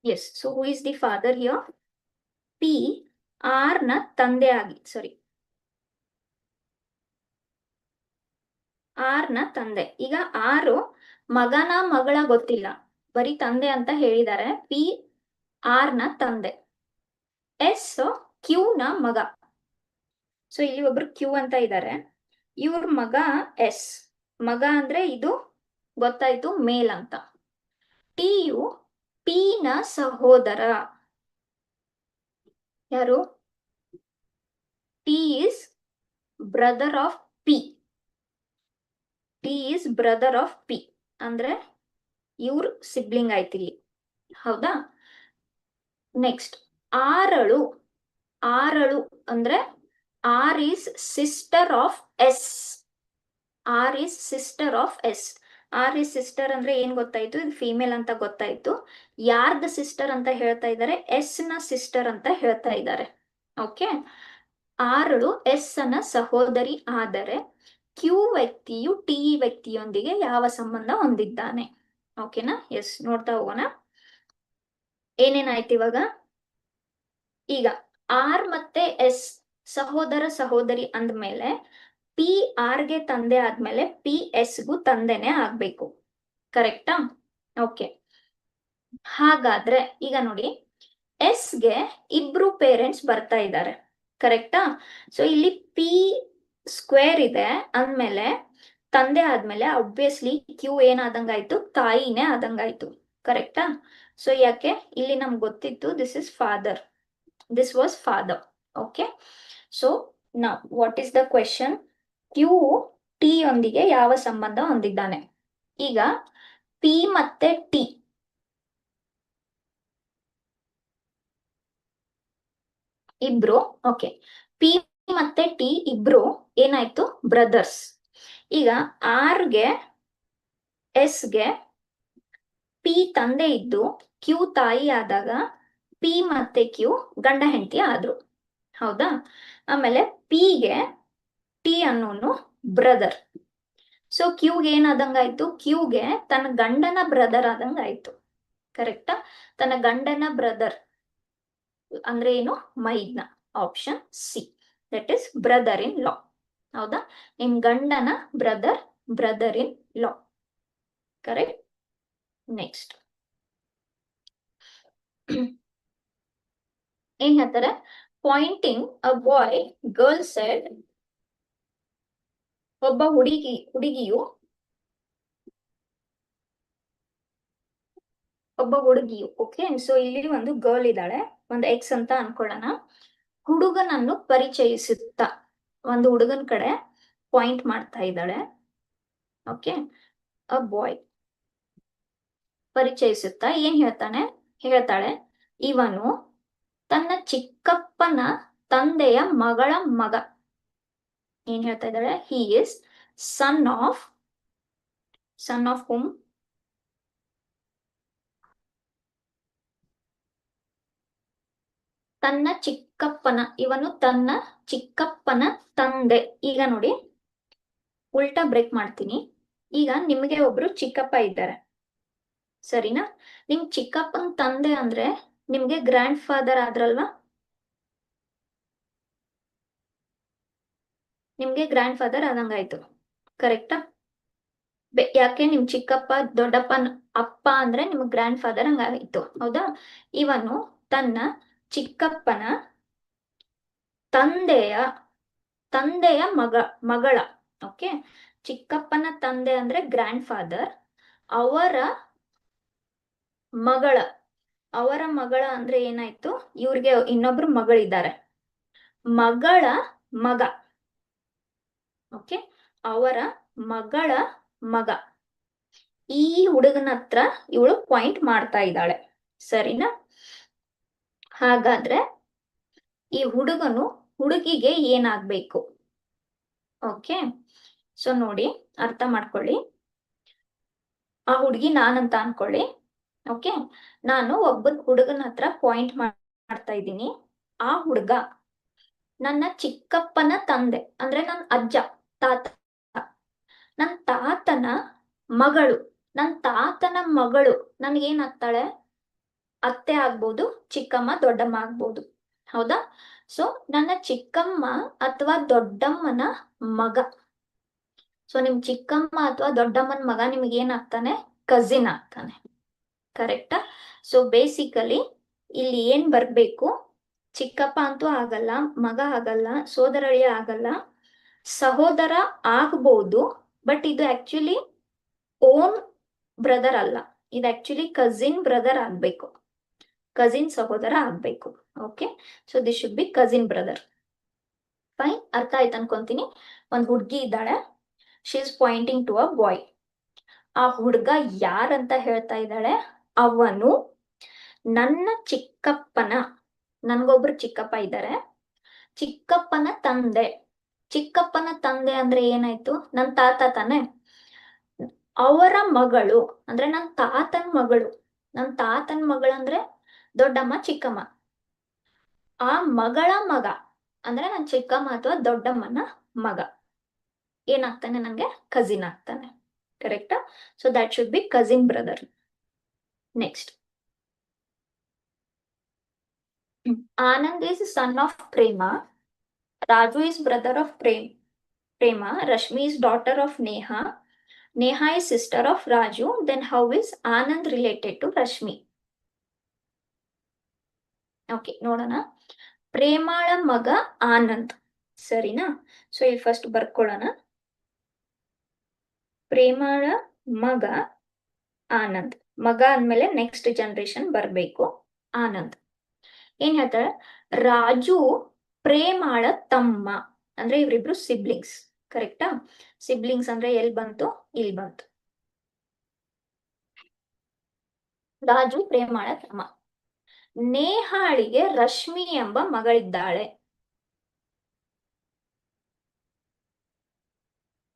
Yes, so who is the father here? P R ನ ತಂದೆ ಆಗಿ, ಆರ್ ನ ತಂದೆ. ಈಗ ಆರು ಮಗನ ಮಗಳ ಗೊತ್ತಿಲ್ಲ, ಬರೀ ತಂದೆ ಅಂತ ಹೇಳಿದ್ದಾರೆ. ಪಿ ಆರ್ ನ ತಂದೆ, ಎಸ್ ಕ್ಯೂ ನ ಮಗ. ಸೊ ಇಲ್ಲಿ ಒಬ್ರು ಕ್ಯೂ ಅಂತ ಇದ್ದಾರೆ, ಇವ್ರ ಮಗ ಎಸ್. ಮಗ ಅಂದ್ರೆ ಇದು ಗೊತ್ತಾಯ್ತು, ಮೇಲ್ ಅಂತ. ಟಿ ಯು ಪಿ ನ ಸಹೋದರ. ಯಾರು? T is brother of P. T is brother of P ಅಂದ್ರೆ ಇವ್ರ ಸಿಬ್ಲಿಂಗ್ ಆಯ್ತು ಇಲ್ಲಿ, ಹೌದಾ? ನೆಕ್ಸ್ಟ್ ಆರಳು. ಆರಳು ಅಂದ್ರೆ R is sister of S. R is sister of S. R is sister ಅಂದ್ರೆ ಏನ್ ಗೊತ್ತಾಯ್ತು? ಇದು ಫೀಮೇಲ್ ಅಂತ ಗೊತ್ತಾಯ್ತು. ಯಾರ್ದ ಸಿಸ್ಟರ್ ಅಂತ ಹೇಳ್ತಾ ಇದ್ದಾರೆ? ಎಸ್ ನ ಸಿಸ್ಟರ್ ಅಂತ ಹೇಳ್ತಾ ಇದ್ದಾರೆ. ಓಕೆ, ಆರಳು ಎಸ್ ನ ಸಹೋದರಿ ಆದರೆ ಕ್ಯೂ ವ್ಯಕ್ತಿಯು ಟಿ ವ್ಯಕ್ತಿಯೊಂದಿಗೆ ಯಾವ ಸಂಬಂಧ ಹೊಂದಿದ್ದಾನೆ? ಓಕೆನಾ? ಎಸ್, ನೋಡ್ತಾ ಹೋಗೋಣ ಏನೇನಾಯ್ತು ಇವಾಗ. ಈಗ ಆರ್ ಮತ್ತೆ ಎಸ್ ಸಹೋದರ ಸಹೋದರಿ ಅಂದ್ಮೇಲೆ ಪಿ ಆರ್ ಗೆ ತಂದೆ ಆದ್ಮೇಲೆ ಪಿ ಎಸ್ ಗೂ ತಂದೆನೆ ಆಗ್ಬೇಕು. ಕರೆಕ್ಟಾ? ಓಕೆ, ಹಾಗಾದ್ರೆ ಈಗ ನೋಡಿ, ಎಸ್ ಗೆ ಇಬ್ರು ಪೇರೆಂಟ್ಸ್ ಬರ್ತಾ ಇದ್ದಾರೆ. ಕರೆಕ್ಟಾ? ಸೊ ಇಲ್ಲಿ ಪಿ ಸ್ಕ್ವೇರ್ ಇದೆ ಅಂದ್ಮೇಲೆ ತಂದೆ ಆದ್ಮೇಲೆ ಆಬ್ವಿಯಸ್ಲಿ ಕ್ಯೂ ಏನಾದಂಗಾಯ್ತು? ತಾಯಿನೇ ಆದಂಗಾಯ್ತು. ಕರೆಕ್ಟಾ? ಸೊ ಯಾಕೆ? ಇಲ್ಲಿ ನಮ್ಗೆ ಗೊತ್ತಿತ್ತು this is father. This was father. Okay, so now what is the question? Q T ಯೊಂದಿಗೆ ಯಾವ ಸಂಬಂಧ ಹೊಂದಿದ್ದಾನೆ? ಈಗ ಪಿ ಮತ್ತೆ ಟಿ ಇಬ್ರು, ಓಕೆ, ಪಿ ಮತ್ತೆ ಟಿ ಇಬ್ರು ಏನಾಯ್ತು? ಬ್ರದರ್ಸ್. ಈಗ ಆರ್ಗೆ ಎಸ್ಗೆ ಪಿ ತಂದೆ ಇದ್ದು ಕ್ಯೂ ತಾಯಿ ಆದಾಗ ಪಿ ಮತ್ತೆ ಕ್ಯೂ ಗಂಡ ಹೆಂಡತಿ ಆದ್ರು, ಹೌದಾ? ಆಮೇಲೆ ಪಿಗೆ ಟಿ ಅನ್ನೋನು ಬ್ರದರ್. ಸೊ ಕ್ಯೂಗೆ ಏನಾದಂಗಾಯ್ತು? ಕ್ಯೂಗೆ ತನ್ನ ಗಂಡನ ಬ್ರದರ್ ಆದಂಗಾಯ್ತು. ಕರೆಕ್ಟಾ? ತನ್ನ ಗಂಡನ ಬ್ರದರ್ ಅಂದ್ರೆ ಏನು? ಮೈದ್ನ. Option C, that is brother in law. ಹೌದಾ? ನಿಮ್ ಗಂಡನ brother, brother in law. Correct. Next ಏನ್ ಹೇಳ್ತಾರೆ? Pointing a boy, girl said. ಒಬ್ಬ ಹುಡುಗಿಯು ಓಕೆ, ಸೊ ಇಲ್ಲಿ ಒಂದು ಗರ್ಲ್ ಇದ್ದಾಳೆ, ಒಂದು ಎಕ್ಸ್ ಅಂತ ಅನ್ಕೊಳ್ಳೋಣ. ಹುಡುಗನನ್ನು ಪರಿಚಯಿಸುತ್ತಾ ಒಂದು ಹುಡುಗನ ಕಡೆ ಪಾಯಿಂಟ್ ಮಾಡ್ತಾ ಇದ್ದಾಳೆ. ಓಕೆ, ಅ ಬಾಯ್ ಪರಿಚಯಿಸುತ್ತಾ ಏನ್ ಹೇಳ್ತಾಳೆ? ಇವನು ತನ್ನ ಚಿಕ್ಕಪ್ಪನ ತಂದೆಯ ಮಗಳ ಮಗ. ಏನ್ ಹೇಳ್ತಾ ಇದ್ದಾಳೆ? ಹಿ ಇಸ್ ಸನ್ ಆಫ್ ಹುಮ್? ತನ್ನ ಚಿಕ್ಕಪ್ಪನ, ಇವನು ತನ್ನ ಚಿಕ್ಕಪ್ಪನ ತಂದೆ. ಈಗ ನೋಡಿ, ಉಲ್ಟಾ ಬ್ರೇಕ್ ಮಾಡ್ತೀನಿ. ಈಗ ನಿಮಗೆ ಒಬ್ರು ಚಿಕ್ಕಪ್ಪ ಇದ್ದಾರೆ, ಸರಿನಾ? ನಿಮ್ ಚಿಕ್ಕಪ್ಪನ ತಂದೆ ಅಂದ್ರೆ ನಿಮ್ಗೆ ಗ್ರ್ಯಾಂಡ್ ಫಾದರ್ ಆದ್ರಲ್ವಾ? ನಿಮ್ಗೆ ಗ್ರ್ಯಾಂಡ್ ಫಾದರ್ ಆದಂಗಾಯ್ತು, ಕರೆಕ್ಟಾ? ಯಾಕೆ? ನಿಮ್ ಚಿಕ್ಕಪ್ಪ ದೊಡ್ಡಪ್ಪನ ಅಪ್ಪ ಅಂದ್ರೆ ನಿಮ್ಗೆ ಗ್ರ್ಯಾಂಡ್ ಫಾದರ್ ಹಂಗಾಯ್ತು, ಹೌದಾ? ಇವನು ತನ್ನ ಚಿಕ್ಕಪ್ಪನ ತಂದೆಯ ಮಗಳ. ಓಕೆ, ಚಿಕ್ಕಪ್ಪನ ತಂದೆ ಅಂದ್ರೆ ಗ್ರ್ಯಾಂಡ್ ಫಾದರ್, ಅವರ ಮಗಳ ಅಂದ್ರೆ ಏನಾಯ್ತು? ಇವ್ರಿಗೆ ಇನ್ನೊಬ್ರು ಮಗಳಿದ್ದಾರೆ, ಮಗಳ ಮಗ. ಓಕೆ, ಅವರ ಮಗಳ ಮಗ. ಈ ಹುಡುಗನ ಹತ್ರ ಇವಳು ಪಾಯಿಂಟ್ ಮಾಡ್ತಾ ಇದ್ದಾಳೆ, ಸರಿನಾ? ಹಾಗಾದ್ರೆ ಈ ಹುಡುಗಿಗೆ ಏನಾಗ್ಬೇಕು? ಓಕೆ, ಸೊ ನೋಡಿ, ಅರ್ಥ ಮಾಡ್ಕೊಳ್ಳಿ. ಆ ಹುಡುಗಿ ನಾನಂತ ಅನ್ಕೊಳ್ಳಿ. ಓಕೆ, ನಾನು ಒಬ್ಬ ಹುಡುಗನ ಹತ್ರ ಪಾಯಿಂಟ್ ಮಾಡ್ತಾ ಇದ್ದೀನಿ. ಆ ಹುಡುಗ ನನ್ನ ಚಿಕ್ಕಪ್ಪನ ತಂದೆ ಅಂದ್ರೆ ನನ್ನ ಅಜ್ಜ, ತಾತ. ನನ್ನ ತಾತನ ಮಗಳು, ನನ್ಗೇನಾಗ್ತಾಳೆ? ಅತ್ತೆ ಆಗ್ಬೋದು, ಚಿಕ್ಕಮ್ಮ, ದೊಡ್ಡಮ್ಮ ಆಗ್ಬೋದು, ಹೌದಾ? ಸೊ ನನ್ನ ಚಿಕ್ಕಮ್ಮ ಅಥವಾ ದೊಡ್ಡಮ್ಮನ ಮಗ. ಸೊ ನಿಮ್ ಚಿಕ್ಕಮ್ಮ ಅಥವಾ ದೊಡ್ಡಮ್ಮನ ಮಗ ನಿಮ್ಗೆ ಏನಾಗ್ತಾನೆ? ಕಸಿನ್ ಆಗ್ತಾನೆ, ಕರೆಕ್ಟಾ? ಸೊ ಬೇಸಿಕಲಿ ಇಲ್ಲಿ ಏನ್ ಬರ್ಬೇಕು? ಚಿಕ್ಕಪ್ಪ ಅಂತೂ ಆಗಲ್ಲ, ಮಗ ಆಗಲ್ಲ, ಸೋದರಳಿಯ ಆಗಲ್ಲ, ಸಹೋದರ ಆಗ್ಬೋದು, ಬಟ್ ಇದು ಆಕ್ಚುಲಿ ಓನ್ ಬ್ರದರ್ ಅಲ್ಲ, ಇದು ಆಕ್ಚುಲಿ ಕಸಿನ್ ಬ್ರದರ್ ಆಗ್ಬೇಕು, ಕಸಿನ್ ಸಹೋದರ ಆಗ್ಬೇಕು. Okay, so this should be cousin brother. Fine, ಅರ್ಥ ಆಯ್ತು ಅನ್ಕೊಂತೀನಿ. ಒಂದ್ ಹುಡ್ಗಿ ಇದ್ದಾಳೆ, she is pointing to a boy. ಆ ಹುಡ್ಗ ಯಾರಂತ ಹೇಳ್ತಾ ಇದ್ದಾಳೆ? ಅವನು ನನ್ನ ಚಿಕ್ಕಪ್ಪನ, ನನ್ಗೊಬ್ರು ಚಿಕ್ಕಪ್ಪ ಇದ್ದಾರೆ, ಚಿಕ್ಕಪ್ಪನ ತಂದೆ ಅಂದ್ರೆ ಏನಾಯ್ತು? ನನ್ ತಾತ ತಾನೆ. ಅವರ ಮಗಳು ಅಂದ್ರೆ ನನ್ ತಾತನ್ ಮಗಳು ಅಂದ್ರೆ ದೊಡ್ಡಮ್ಮ, ಚಿಕ್ಕಮ್ಮ. ಆ ಮಗಳ ಮಗ ಅಂದ್ರೆ ನನ್ ಚಿಕ್ಕಮ್ಮ ಅಥವಾ ದೊಡ್ಡಮ್ಮನ ಮಗ ಏನಾಗ್ತಾನೆ? ನಂಗೆ ಕಸಿನ್ ಆಗ್ತಾನೆ, ಕರೆಕ್ಟಾ? So that should be cousin brother. Next, Anand is son of Prema, Raju is brother of Prema, Rashmi is daughter of Neha is sister of Raju. Then how is Anand related to Rashmi? Okay, ನೋಡೋಣ. ಪ್ರೇಮಾಳ ಮಗ ಆನಂದ್, ಸರಿನಾ? ಸೊ ಇಲ್ಲಿ ಫಸ್ಟ್ ಬರ್ಕೊಳ್ಳೋಣ. ಪ್ರೇಮಾಳ ಮಗ ಆನಂದ್, ಮಗ ಅಂದ್ಮೇಲೆ ನೆಕ್ಸ್ಟ್ ಜನರೇಷನ್ ಬರ್ಬೇಕು, ಆನಂದ್. ಏನ್ ಹೇಳ್ತಾರೆ? ರಾಜು ಪ್ರೇಮಾಳ ತಮ್ಮ, ಅಂದ್ರೆ ಇವರಿಬ್ರು ಸಿಬ್ಲಿಂಗ್ಸ್, ಕರೆಕ್ಟಾ? ಸಿಬ್ಲಿಂಗ್ಸ್ ಅಂದ್ರೆ ಎಲ್ಲಿ ಬಂತು? ಇಲ್ಲಿ ಬಂತು. ರಾಜು ಪ್ರೇಮಾಳ ತಮ್ಮ. ನೇಹಾಳಿಗೆ ರಶ್ಮಿ ಎಂಬ ಮಗಳಿದ್ದಾಳೆ.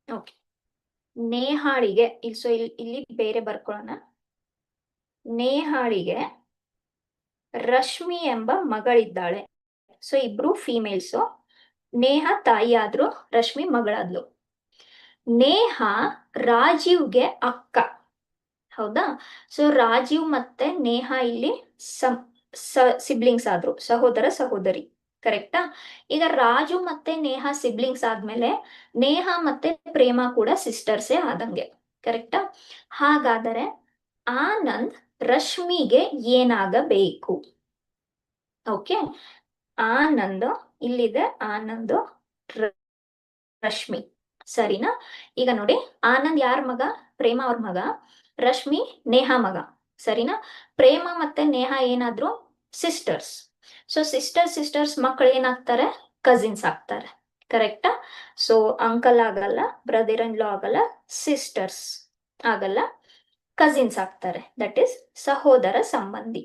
ಓಕೆ. ನೇಹಾಳಿಗೆ ಇಲ್ಲಿ ಬೇರೆ ಬರ್ಕೊಳ್ಳೋಣ. ನೇಹಾಳಿಗೆ ರಶ್ಮಿ ಎಂಬ ಮಗಳಿದ್ದಾಳೆ. ಸೊ ಇಬ್ರು ಫೀಮೇಲ್ಸು. ನೇಹ ತಾಯಿ ಆದ್ರು, ರಶ್ಮಿ ಮಗಳಾದ್ಲು. ನೇಹ ರಾಜೀವ್ಗೆ ಅಕ್ಕ. ಹೌದಾ? ಸೊ ರಾಜೀವ್ ಮತ್ತೆ ನೇಹ ಇಲ್ಲಿ ಸಿಬ್ಲಿಂಗ್ಸ್ ಆದ್ರು, ಸಹೋದರ ಸಹೋದರಿ. ಕರೆಕ್ಟಾ? ಈಗ ರಾಜು ಮತ್ತೆ ನೇಹ ಸಿಬ್ಲಿಂಗ್ಸ್ ಆದ್ಮೇಲೆ ನೇಹ ಮತ್ತೆ ಪ್ರೇಮ ಕೂಡ ಸಿಸ್ಟರ್ಸೇ ಆದಂಗೆ. ಕರೆಕ್ಟಾ? ಹಾಗಾದರೆ ಆನಂದ್ ರಶ್ಮಿಗೆ ಏನಾಗಬೇಕು? ಓಕೆ. ಆನಂದ್, ಇಲ್ಲಿದೆ ಆನಂದ್ ರಶ್ಮಿ. ಸರಿನಾ? ಈಗ ನೋಡಿ, ಆನಂದ್ ಯಾರ ಮಗ? ಪ್ರೇಮ ಅವ್ರ ಮಗ. ರಶ್ಮಿ ನೇಹ ಮಗ. ಸರಿನಾ? ಪ್ರೇಮ ಮತ್ತೆ ನೇಹ ಏನಾದ್ರು? ಸಿಸ್ಟರ್ಸ್. ಸೊ ಸಿಸ್ಟರ್ಸ್ ಮಕ್ಕಳು ಏನಾಗ್ತಾರೆ? ಕಸಿನ್ಸ್ ಆಗ್ತಾರೆ. ಕರೆಕ್ಟಾ? ಸೊ ಅಂಕಲ್ ಆಗಲ್ಲ, ಬ್ರದರ್ ಇನ್ ಲಾ ಆಗಲ್ಲ, ಸಿಸ್ಟರ್ಸ್ ಆಗಲ್ಲ, ಕಸಿನ್ಸ್ ಆಗ್ತಾರೆ. ದಟ್ ಈಸ್ ಸಹೋದರ ಸಂಬಂಧಿ.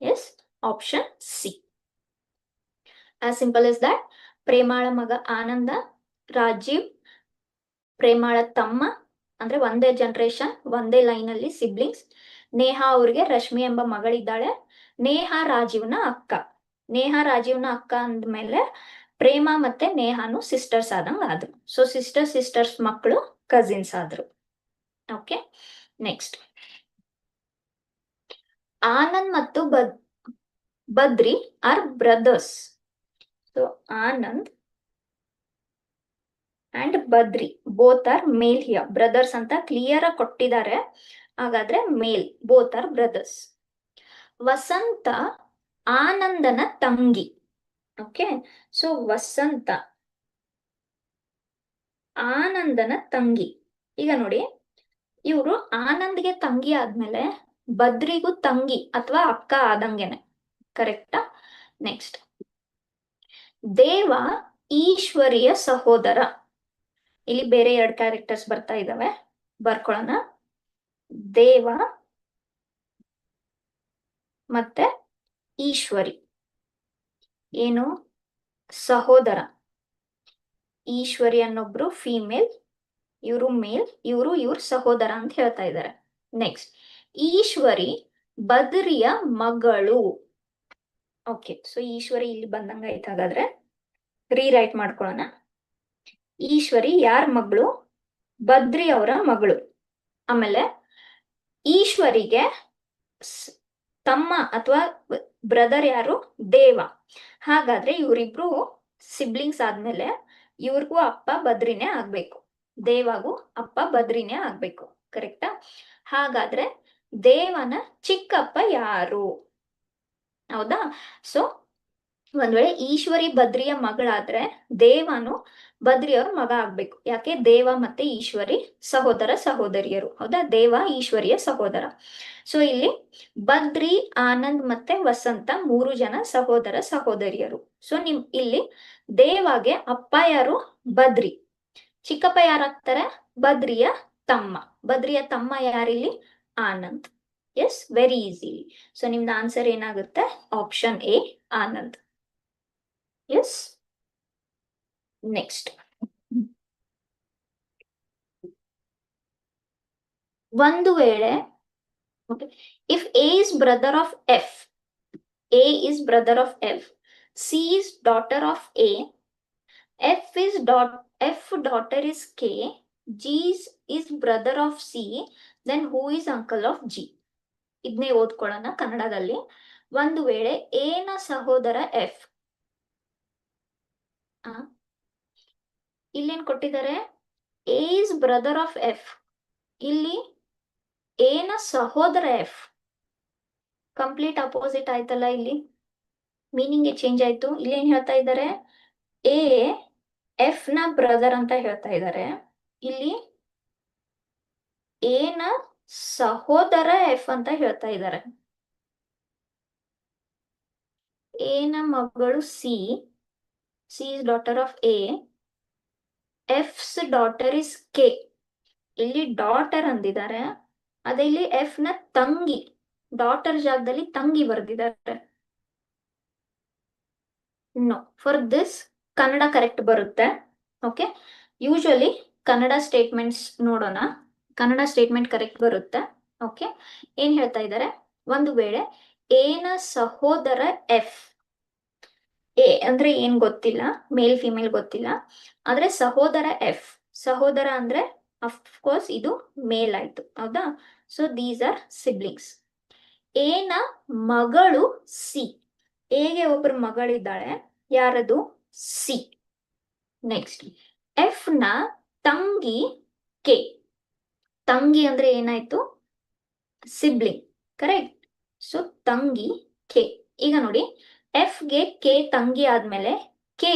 Yes, option C. As simple as that. ಪ್ರೇಮಾಳ ಮಗ ಆನಂದ, ರಾಜೀವ್ ಪ್ರೇಮಾಳ ತಮ್ಮ, ಅಂದ್ರೆ ಒಂದೇ ಜನರೇಷನ್, ಒಂದೇ ಲೈನ್ ಅಲ್ಲಿ ಸಿಬ್ಲಿಂಗ್ಸ್. ನೇಹ ಅವ್ರಿಗೆ ರಶ್ಮಿ ಎಂಬ ಮಗಳಿದ್ದಾಳೆ. ನೇಹ ರಾಜೀವ್ನ ಅಕ್ಕ. ನೇಹ ರಾಜೀವ್ನ ಅಕ್ಕ ಅಂದ್ಮೇಲೆ ಪ್ರೇಮ ಮತ್ತೆ ನೇಹಾನು ಸಿಸ್ಟರ್ಸ್ ಆದಂಗ ಆದ್ರು. ಸೊ ಸಿಸ್ಟರ್ಸ್ ಮಕ್ಕಳು ಕಸಿನ್ಸ್ ಆದ್ರು. ಓಕೆ. ನೆಕ್ಸ್ಟ್, ಆನಂದ್ ಮತ್ತು Badri are brothers. So Anand and Badri both are male here. Brothers ಅಂತ ಕ್ಲಿಯರ್ ಆಗಿ ಕೊಟ್ಟಿದ್ದಾರೆ, ಹಾಗಾದ್ರೆ male. Both are brothers. Vasantha ಆನಂದನ ತಂಗಿ. ಓಕೆ. ಸೊ ವಸಂತ ಆನಂದನ ತಂಗಿ. ಈಗ ನೋಡಿ, ಇವರು ಆನಂದ್ಗೆ ತಂಗಿ ಆದ್ಮೇಲೆ ಬದ್ರಿಗೂ ತಂಗಿ ಅಥವಾ ಅಕ್ಕ ಆದಂಗೆನೆ. ಕರೆಕ್ಟಾ? ನೆಕ್ಸ್ಟ್, ದೇವ ಈಶ್ವರಿಯ ಸಹೋದರ. ಇಲ್ಲಿ ಬೇರೆ 2 ಕ್ಯಾರೆಕ್ಟರ್ಸ್ ಬರ್ತಾ ಇದಾವೆ, ಬರ್ಕೊಳ್ಳೋಣ. ದೇವ ಮತ್ತೆ ಈಶ್ವರಿ ಏನು? ಸಹೋದರ. ಈಶ್ವರಿ ಅನ್ನೊಬ್ರು ಫೀಮೇಲ್, ಇವರು ಮೇಲ್, ಇವ್ರ ಸಹೋದರ ಅಂತ ಹೇಳ್ತಾ ಇದ್ದಾರೆ. ನೆಕ್ಸ್ಟ್, ಈಶ್ವರಿ ಬದ್ರಿಯ ಮಗಳು. ಓಕೆ. ಸೊ ಈಶ್ವರಿ ಇಲ್ಲಿ ಬಂದಂಗ ಆಯ್ತು. ಹಾಗಾದ್ರೆ ರೀರೈಟ್ ಮಾಡ್ಕೊಳ್ಳೋಣ. ಈಶ್ವರಿ ಯಾರ ಮಗಳು? ಬದ್ರಿ ಅವರ ಮಗಳು. ಆಮೇಲೆ ಈಶ್ವರಿಗೆ ತಮ್ಮ ಅಥವಾ ಬ್ರದರ್ ಯಾರು? ದೇವ. ಹಾಗಾದ್ರೆ ಇವರಿಬ್ರು ಸಿಬ್ಲಿಂಗ್ಸ್ ಆದ್ಮೇಲೆ ಇವ್ರಿಗೂ ಅಪ್ಪ ಬದ್ರಿನೇ ಆಗ್ಬೇಕು. ದೇವಾಗೂ ಅಪ್ಪ ಬದ್ರಿನೇ ಆಗ್ಬೇಕು. ಕರೆಕ್ಟಾ? ಹಾಗಾದ್ರೆ ದೇವನ ಚಿಕ್ಕಪ್ಪ ಯಾರು? ಹೌದಾ? ಸೊ ಒಂದ್ ವೇಳೆ ಈಶ್ವರಿ ಬದ್ರಿಯ ಮಗಳಾದ್ರೆ ದೇವನು ಬದ್ರಿಯವ್ರ ಮಗ ಆಗ್ಬೇಕು. ಯಾಕೆ? ದೇವ ಮತ್ತೆ ಈಶ್ವರಿ ಸಹೋದರ ಸಹೋದರಿಯರು. ಹೌದಾ? ದೇವ ಈಶ್ವರಿಯ ಸಹೋದರ. ಸೊ ಇಲ್ಲಿ ಬದ್ರಿ, ಆನಂದ್ ಮತ್ತೆ ವಸಂತ 3 ಜನ ಸಹೋದರ ಸಹೋದರಿಯರು. ಸೊ ಇಲ್ಲಿ ದೇವಾಗೆ ಅಪ್ಪ ಯಾರು? ಬದ್ರಿ. ಚಿಕ್ಕಪ್ಪ ಯಾರಾಗ್ತಾರೆ? ಬದ್ರಿಯ ತಮ್ಮ. ಬದ್ರಿಯ ತಮ್ಮ ಯಾರಿಲ್ಲಿ? Anand. Yes, very easy. So ನಿಮ್ದು ಆನ್ಸರ್ ಏನಾಗುತ್ತೆ? Option A, Anand. Yes. Next, ಒಂದು ವೇಳೆ if A is brother of F, A is brother of F, C is daughter of A, F daughter is K, G is brother of C, then who is uncle of G? ಇದನ್ನೇ ಓದ್ಕೊಳ್ಳೋಣ ಕನ್ನಡದಲ್ಲಿ. ಒಂದು ವೇಳೆ ಎ ನ ಸಹೋದರ ಎಫ್, ಇಲ್ಲೇನ್ ಕೊಟ್ಟಿದ್ದಾರೆ? A is brother of F. ಇಲ್ಲಿ ಎ ನ ಸಹೋದರ ಎಫ್. ಕಂಪ್ಲೀಟ್ ಅಪೋಸಿಟ್ ಆಯ್ತಲ್ಲ, ಇಲ್ಲಿ ಮೀನಿಂಗ್ ಚೇಂಜ್ ಆಯ್ತು. ಇಲ್ಲಿ ಏನ್ ಹೇಳ್ತಾ ಇದ್ದಾರೆ? ಎ ಎಫ್ ನ ಬ್ರದರ್ ಅಂತ ಹೇಳ್ತಾ ಇದ್ದಾರೆ. ಇಲ್ಲಿ ಎ ನ ಸಹೋದರ ಎಫ್ ಅಂತ ಹೇಳ್ತಾ ಇದ್ದಾರೆ. ಎ ನ ಮಗಳು C, C is daughter of A, F's daughter is K. ಇಲ್ಲಿ ಡಾಟರ್ ಅಂದಿದ್ದಾರೆ, ಅದೇ ಇಲ್ಲಿ ಎಫ್ ನ ತಂಗಿ, ಡಾಟರ್ ಜಾಗದಲ್ಲಿ ತಂಗಿ ಬರ್ದಿದ್ದಾರೆ. No, for this Kannada correct ಬರುತ್ತೆ. ಓಕೆ, ಯೂಶಲಿ ಕನ್ನಡ ಸ್ಟೇಟ್ಮೆಂಟ್ಸ್ ನೋಡೋಣ. ಕನ್ನಡ ಸ್ಟೇಟ್ಮೆಂಟ್ ಕರೆಕ್ಟ್ ಬರುತ್ತೆ. ಓಕೆ, ಏನ್ ಹೇಳ್ತಾ ಇದ್ದಾರೆ, ಒಂದು ವೇಳೆ ಏನ ಸಹೋದರ ಎಫ್, ಎ ಅಂದ್ರೆ ಏನ್ ಗೊತ್ತಿಲ್ಲ, ಮೇಲ್ ಫಿಮೇಲ್ ಗೊತ್ತಿಲ್ಲ, ಆದ್ರೆ ಸಹೋದರ ಎಫ್, ಸಹೋದರ ಅಂದ್ರೆ ಅಫ್ಕೋರ್ಸ್ ಇದು ಮೇಲ್ ಆಯ್ತು, ಹೌದಾ? So these R siblings. ಎನ ಮಗಳು ಸಿ, ಎಗೆ ಒಬ್ರು ಮಗಳಿದ್ದಾಳೆ, ಯಾರದು? ಸಿ. ನೆಕ್ಸ್ಟ್, ಎಫ್ ನ ತಂಗಿ ಕೆ, ತಂಗಿ ಅಂದ್ರೆ ಏನಾಯ್ತು? Sibling, correct. ಸೊ ತಂಗಿ ಕೆ. ಈಗ ನೋಡಿ, ಎಫ್ ಗೆ ಕೆ ತಂಗಿ ಆದ್ಮೇಲೆ ಕೆ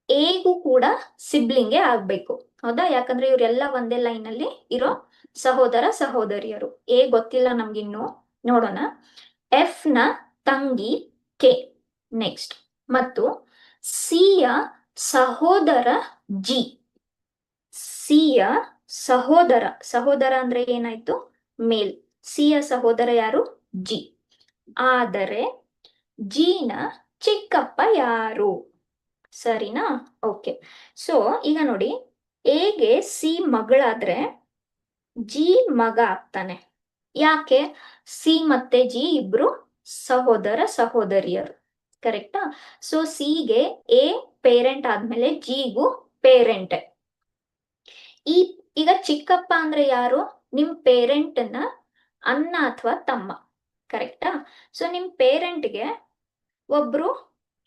ಎಗೂ ಕೂಡ ಸಿಬ್ಲಿಂಗ್ಗೆ ಆಗ್ಬೇಕು, ಹೌದಾ? ಯಾಕಂದ್ರೆ ಇವರೆಲ್ಲ ಒಂದೇ ಲೈನ್ ಅಲ್ಲಿ ಇರೋ ಸಹೋದರ ಸಹೋದರಿಯರು. ಎ ಗೊತ್ತಿಲ್ಲ ನಮ್ಗಿನ್ನು, ನೋಡೋಣ. ಎಫ್ ನ ತಂಗಿ ಕೆ. ನೆಕ್ಸ್ಟ್, ಮತ್ತು ಸಿಯ ಸಹೋದರ ಜಿ, ಸಿಯ ಸಹೋದರ, ಸಹೋದರ ಅಂದ್ರೆ ಏನಾಯ್ತು? ಮೇಲ್. ಸಿಯ ಸಹೋದರ ಯಾರು? ಜಿ. ಆದರೆ ಜಿನ ಚಿಕ್ಕಪ್ಪ ಯಾರು? ಸರಿನಾ? ಓಕೆ, ಸೊ ಈಗ ನೋಡಿ, ಎಗೆ ಸಿ ಮಗಳಾದ್ರೆ ಜಿ ಮಗ ಆಗ್ತಾನೆ. ಯಾಕೆ? ಸಿ ಮತ್ತೆ ಜಿ ಇಬ್ರು ಸಹೋದರ ಸಹೋದರಿಯರು, ಕರೆಕ್ಟಾ? ಸೊ ಸಿಗೆ ಎ ಪೇರೆಂಟ್ ಆದ್ಮೇಲೆ ಜಿಗೂ ಪೇರೆಂಟ್. ಈಗ ಚಿಕ್ಕಪ್ಪ ಅಂದ್ರೆ ಯಾರು? ನಿಮ್ ಪೇರೆಂಟ್ನ ಅಣ್ಣ ಅಥವಾ ತಮ್ಮ, ಕರೆಕ್ಟಾ? ಸೊ ನಿಮ್ ಪೇರೆಂಟ್ಗೆ ಒಬ್ರು,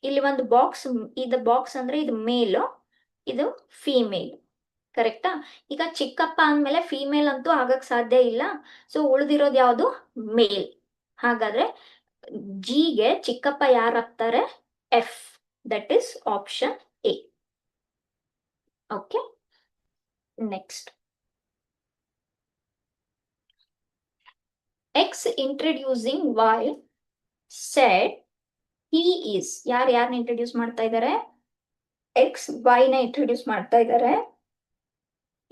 ಇಲ್ಲಿ ಒಂದು ಬಾಕ್ಸ್, ಇದು ಬಾಕ್ಸ್ ಅಂದ್ರೆ ಇದು ಮೇಲ್, ಇದು ಫೀಮೇಲ್, ಕರೆಕ್ಟಾ? ಈಗ ಚಿಕ್ಕಪ್ಪ ಅಂದ್ಮೇಲೆ ಫೀಮೇಲ್ ಅಂತೂ ಆಗಕ್ ಸಾಧ್ಯ ಇಲ್ಲ, ಸೊ ಉಳಿದಿರೋದು ಯಾವುದು? ಮೇಲ್. ಹಾಗಾದ್ರೆ ಜಿಗೆ ಚಿಕ್ಕಪ್ಪ ಯಾರಾಗ್ತಾರೆ? F. That is option A. Okay, next, X introducing Y said he is, ಯಾರನ್ನ ಇಂಟ್ರಡ್ಯೂಸ್ ಮಾಡ್ತಾ ಇದ್ದಾರೆ? ಎಕ್ಸ್ ವೈ ನ ಇಂಟ್ರಡ್ಯೂಸ್ ಮಾಡ್ತಾ ಇದ್ದಾರೆ.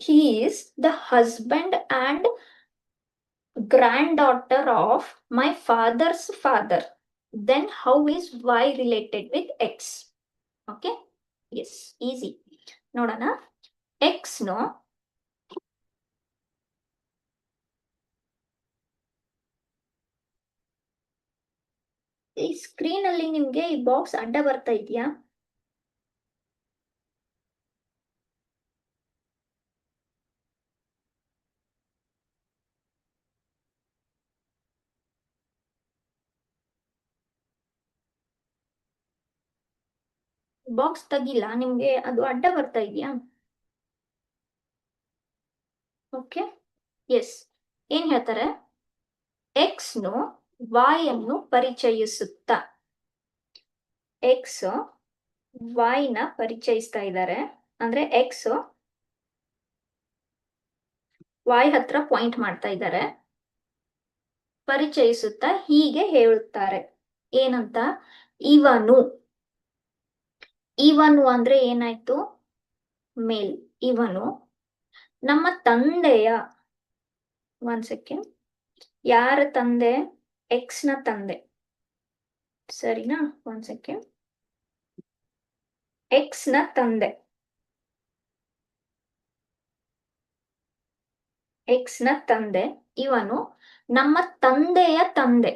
He is the husband and granddaughter of my father's father. Then how is y related with x? Okay, yes, easy. ನೋಡೋಣ. x ನು ಈ ಸ್ಕ್ರೀನ್ ಅಲ್ಲಿ ನಿಮ್ಗೆ ಈ ಬಾಕ್ಸ್ ಅಡ್ಡ ಬರ್ತಾ ಇದೆಯಾ? ಬಾಕ್ಸ್ ತೆಗಿಲ್ಲ, ನಿಮ್ಗೆ ಅದು ಅಡ್ಡ ಬರ್ತಾ ಇದೆಯಾ? Okay, yes. ಏನ್ ಹೇಳ್ತಾರೆ? ಎಕ್ಸ್ ನು y ಅನ್ನು ಪರಿಚಯಿಸುತ್ತಾ, ಎಕ್ಸ್ y ನ ಪರಿಚಯಿಸ್ತಾ ಇದ್ದಾರೆ. ಅಂದ್ರೆ ಎಕ್ಸ್ y ಹತ್ರ ಪಾಯಿಂಟ್ ಮಾಡ್ತಾ ಇದ್ದಾರೆ. ಪರಿಚಯಿಸುತ್ತಾ ಹೀಗೆ ಹೇಳುತ್ತಾರೆ, ಏನಂತ? ಇವನು, ಇವನು ಅಂದ್ರೆ ಏನಾಯ್ತು? ಮೇಲ್. ಇವನು ನಮ್ಮ ತಂದೆಯ, ಒಂದ್ ಸೆಕೆಂಡ್, ಯಾರ ತಂದೆ? ಎಕ್ಸ್ ನ ತಂದೆ, ಸರಿನಾ? ಒಂದ್ ಸೆಕೆಂಡ್, ಎಕ್ಸ್ ನ ತಂದೆ, ಎಕ್ಸ್ ನ ತಂದೆ. ಇವನು ನಮ್ಮ ತಂದೆಯ ತಂದೆ,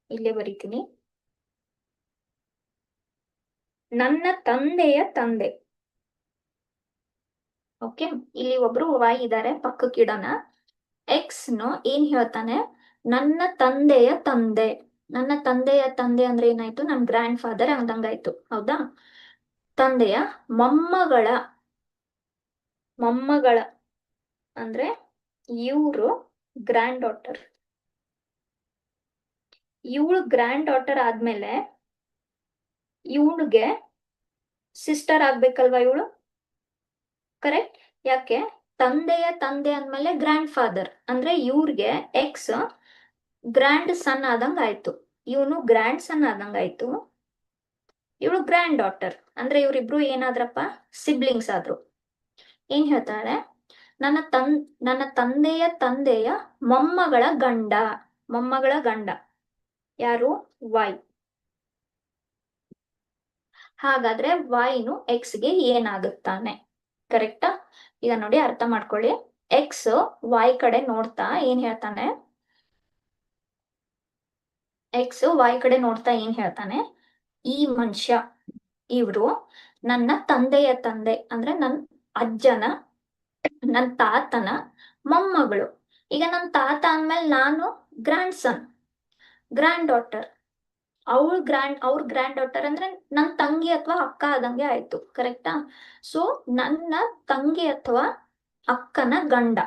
ಇಲ್ಲೇ ಬರೀತೀನಿ, ನನ್ನ ತಂದೆಯ ತಂದೆ. ಓಕೆ, ಇಲ್ಲಿ ಒಬ್ರು y ಇದ್ದಾರೆ, ಪಕ್ಕಕ್ಕಿಡೋಣ. ಎಕ್ಸ್ ನು ಏನ್ ಹೇಳ್ತಾನೆ? ನನ್ನ ತಂದೆಯ ತಂದೆ. ನನ್ನ ತಂದೆಯ ತಂದೆ ಅಂದ್ರೆ ಏನಾಯ್ತು? ನನ್ ಗ್ರ್ಯಾಂಡ್ ಫಾದರ್ ಅಂದಂಗಾಯ್ತು, ಹೌದಾ? ತಂದೆಯ ಮೊಮ್ಮಗಳ, ಮೊಮ್ಮಗಳ ಅಂದ್ರೆ ಇವ್ರು ಗ್ರ್ಯಾಂಡ್ ಡಾಟರ್. ಇವಳು ಗ್ರ್ಯಾಂಡ್ ಡಾಟರ್ ಆದ್ಮೇಲೆ ಇವಳಿಗೆ ಸಿಸ್ಟರ್ ಆಗ್ಬೇಕಲ್ವಾ ಇವಳು, ಕರೆಕ್ಟ್? ಯಾಕೆ? ತಂದೆಯ ತಂದೆ ಅಂದ್ಮೇಲೆ ಗ್ರ್ಯಾಂಡ್ ಫಾದರ್, ಅಂದ್ರೆ ಇವ್ರಿಗೆ ಎಕ್ಸ್ ಗ್ರ್ಯಾಂಡ್ ಸನ್ ಆದಂಗ ಆಯ್ತು, ಇವನು ಗ್ರ್ಯಾಂಡ್ ಸನ್ ಆದಂಗ ಆಯ್ತು, ಇವಳು ಗ್ರ್ಯಾಂಡ್ ಡಾಟರ್, ಅಂದ್ರೆ ಇವ್ರಿಬ್ರು ಏನಾದ್ರಪ್ಪ? ಸಿಬ್ಲಿಂಗ್ಸ್ ಆದ್ರು. ಏನ್ ಹೇಳ್ತಾಳೆ, ನನ್ನ ತಂದೆಯ ತಂದೆಯ ಮೊಮ್ಮಗಳ ಗಂಡ. ಮೊಮ್ಮಗಳ ಗಂಡ ಯಾರು? ವೈ. ಹಾಗಾದ್ರೆ ವೈನು ಎಕ್ಸ್ ಗೆ ಏನಾಗುತ್ತಾನೆ? ಕರೆಕ್ಟಾ? ಈಗ ನೋಡಿ ಅರ್ಥ ಮಾಡ್ಕೊಳ್ಳಿ. ಎಕ್ಸ್ ವೈ ಕಡೆ ನೋಡ್ತಾ ಏನ್ ಹೇಳ್ತಾನೆ? ಎಕ್ಸ್ ವೈ ಕಡೆ ನೋಡ್ತಾ ಏನ್ ಹೇಳ್ತಾನೆ? ಈ ಮನುಷ್ಯ, ಇವ್ರು ನನ್ನ ತಂದೆಯ ತಂದೆ ಅಂದ್ರೆ ನನ್ನ ಅಜ್ಜನ, ನನ್ನ ತಾತನ ಮೊಮ್ಮಗಳು. ಈಗ ನನ್ನ ತಾತ ಅಂದ್ಮೇಲೆ ನಾನು ಗ್ರ್ಯಾಂಡ್ ಸನ್, ಗ್ರ್ಯಾಂಡ್ ಡಾಟರ್. ಅವ್ರ ಗ್ರ್ಯಾಂಡ್ ಡಾಟರ್ ಅಂದ್ರೆ ನನ್ನ ತಂಗಿ ಅಥವಾ ಅಕ್ಕ ಆದಂಗೆ ಆಯ್ತು. ಕರೆಕ್ಟಾ? ಸೊ ನನ್ನ ತಂಗಿ ಅಥವಾ ಅಕ್ಕನ ಗಂಡ.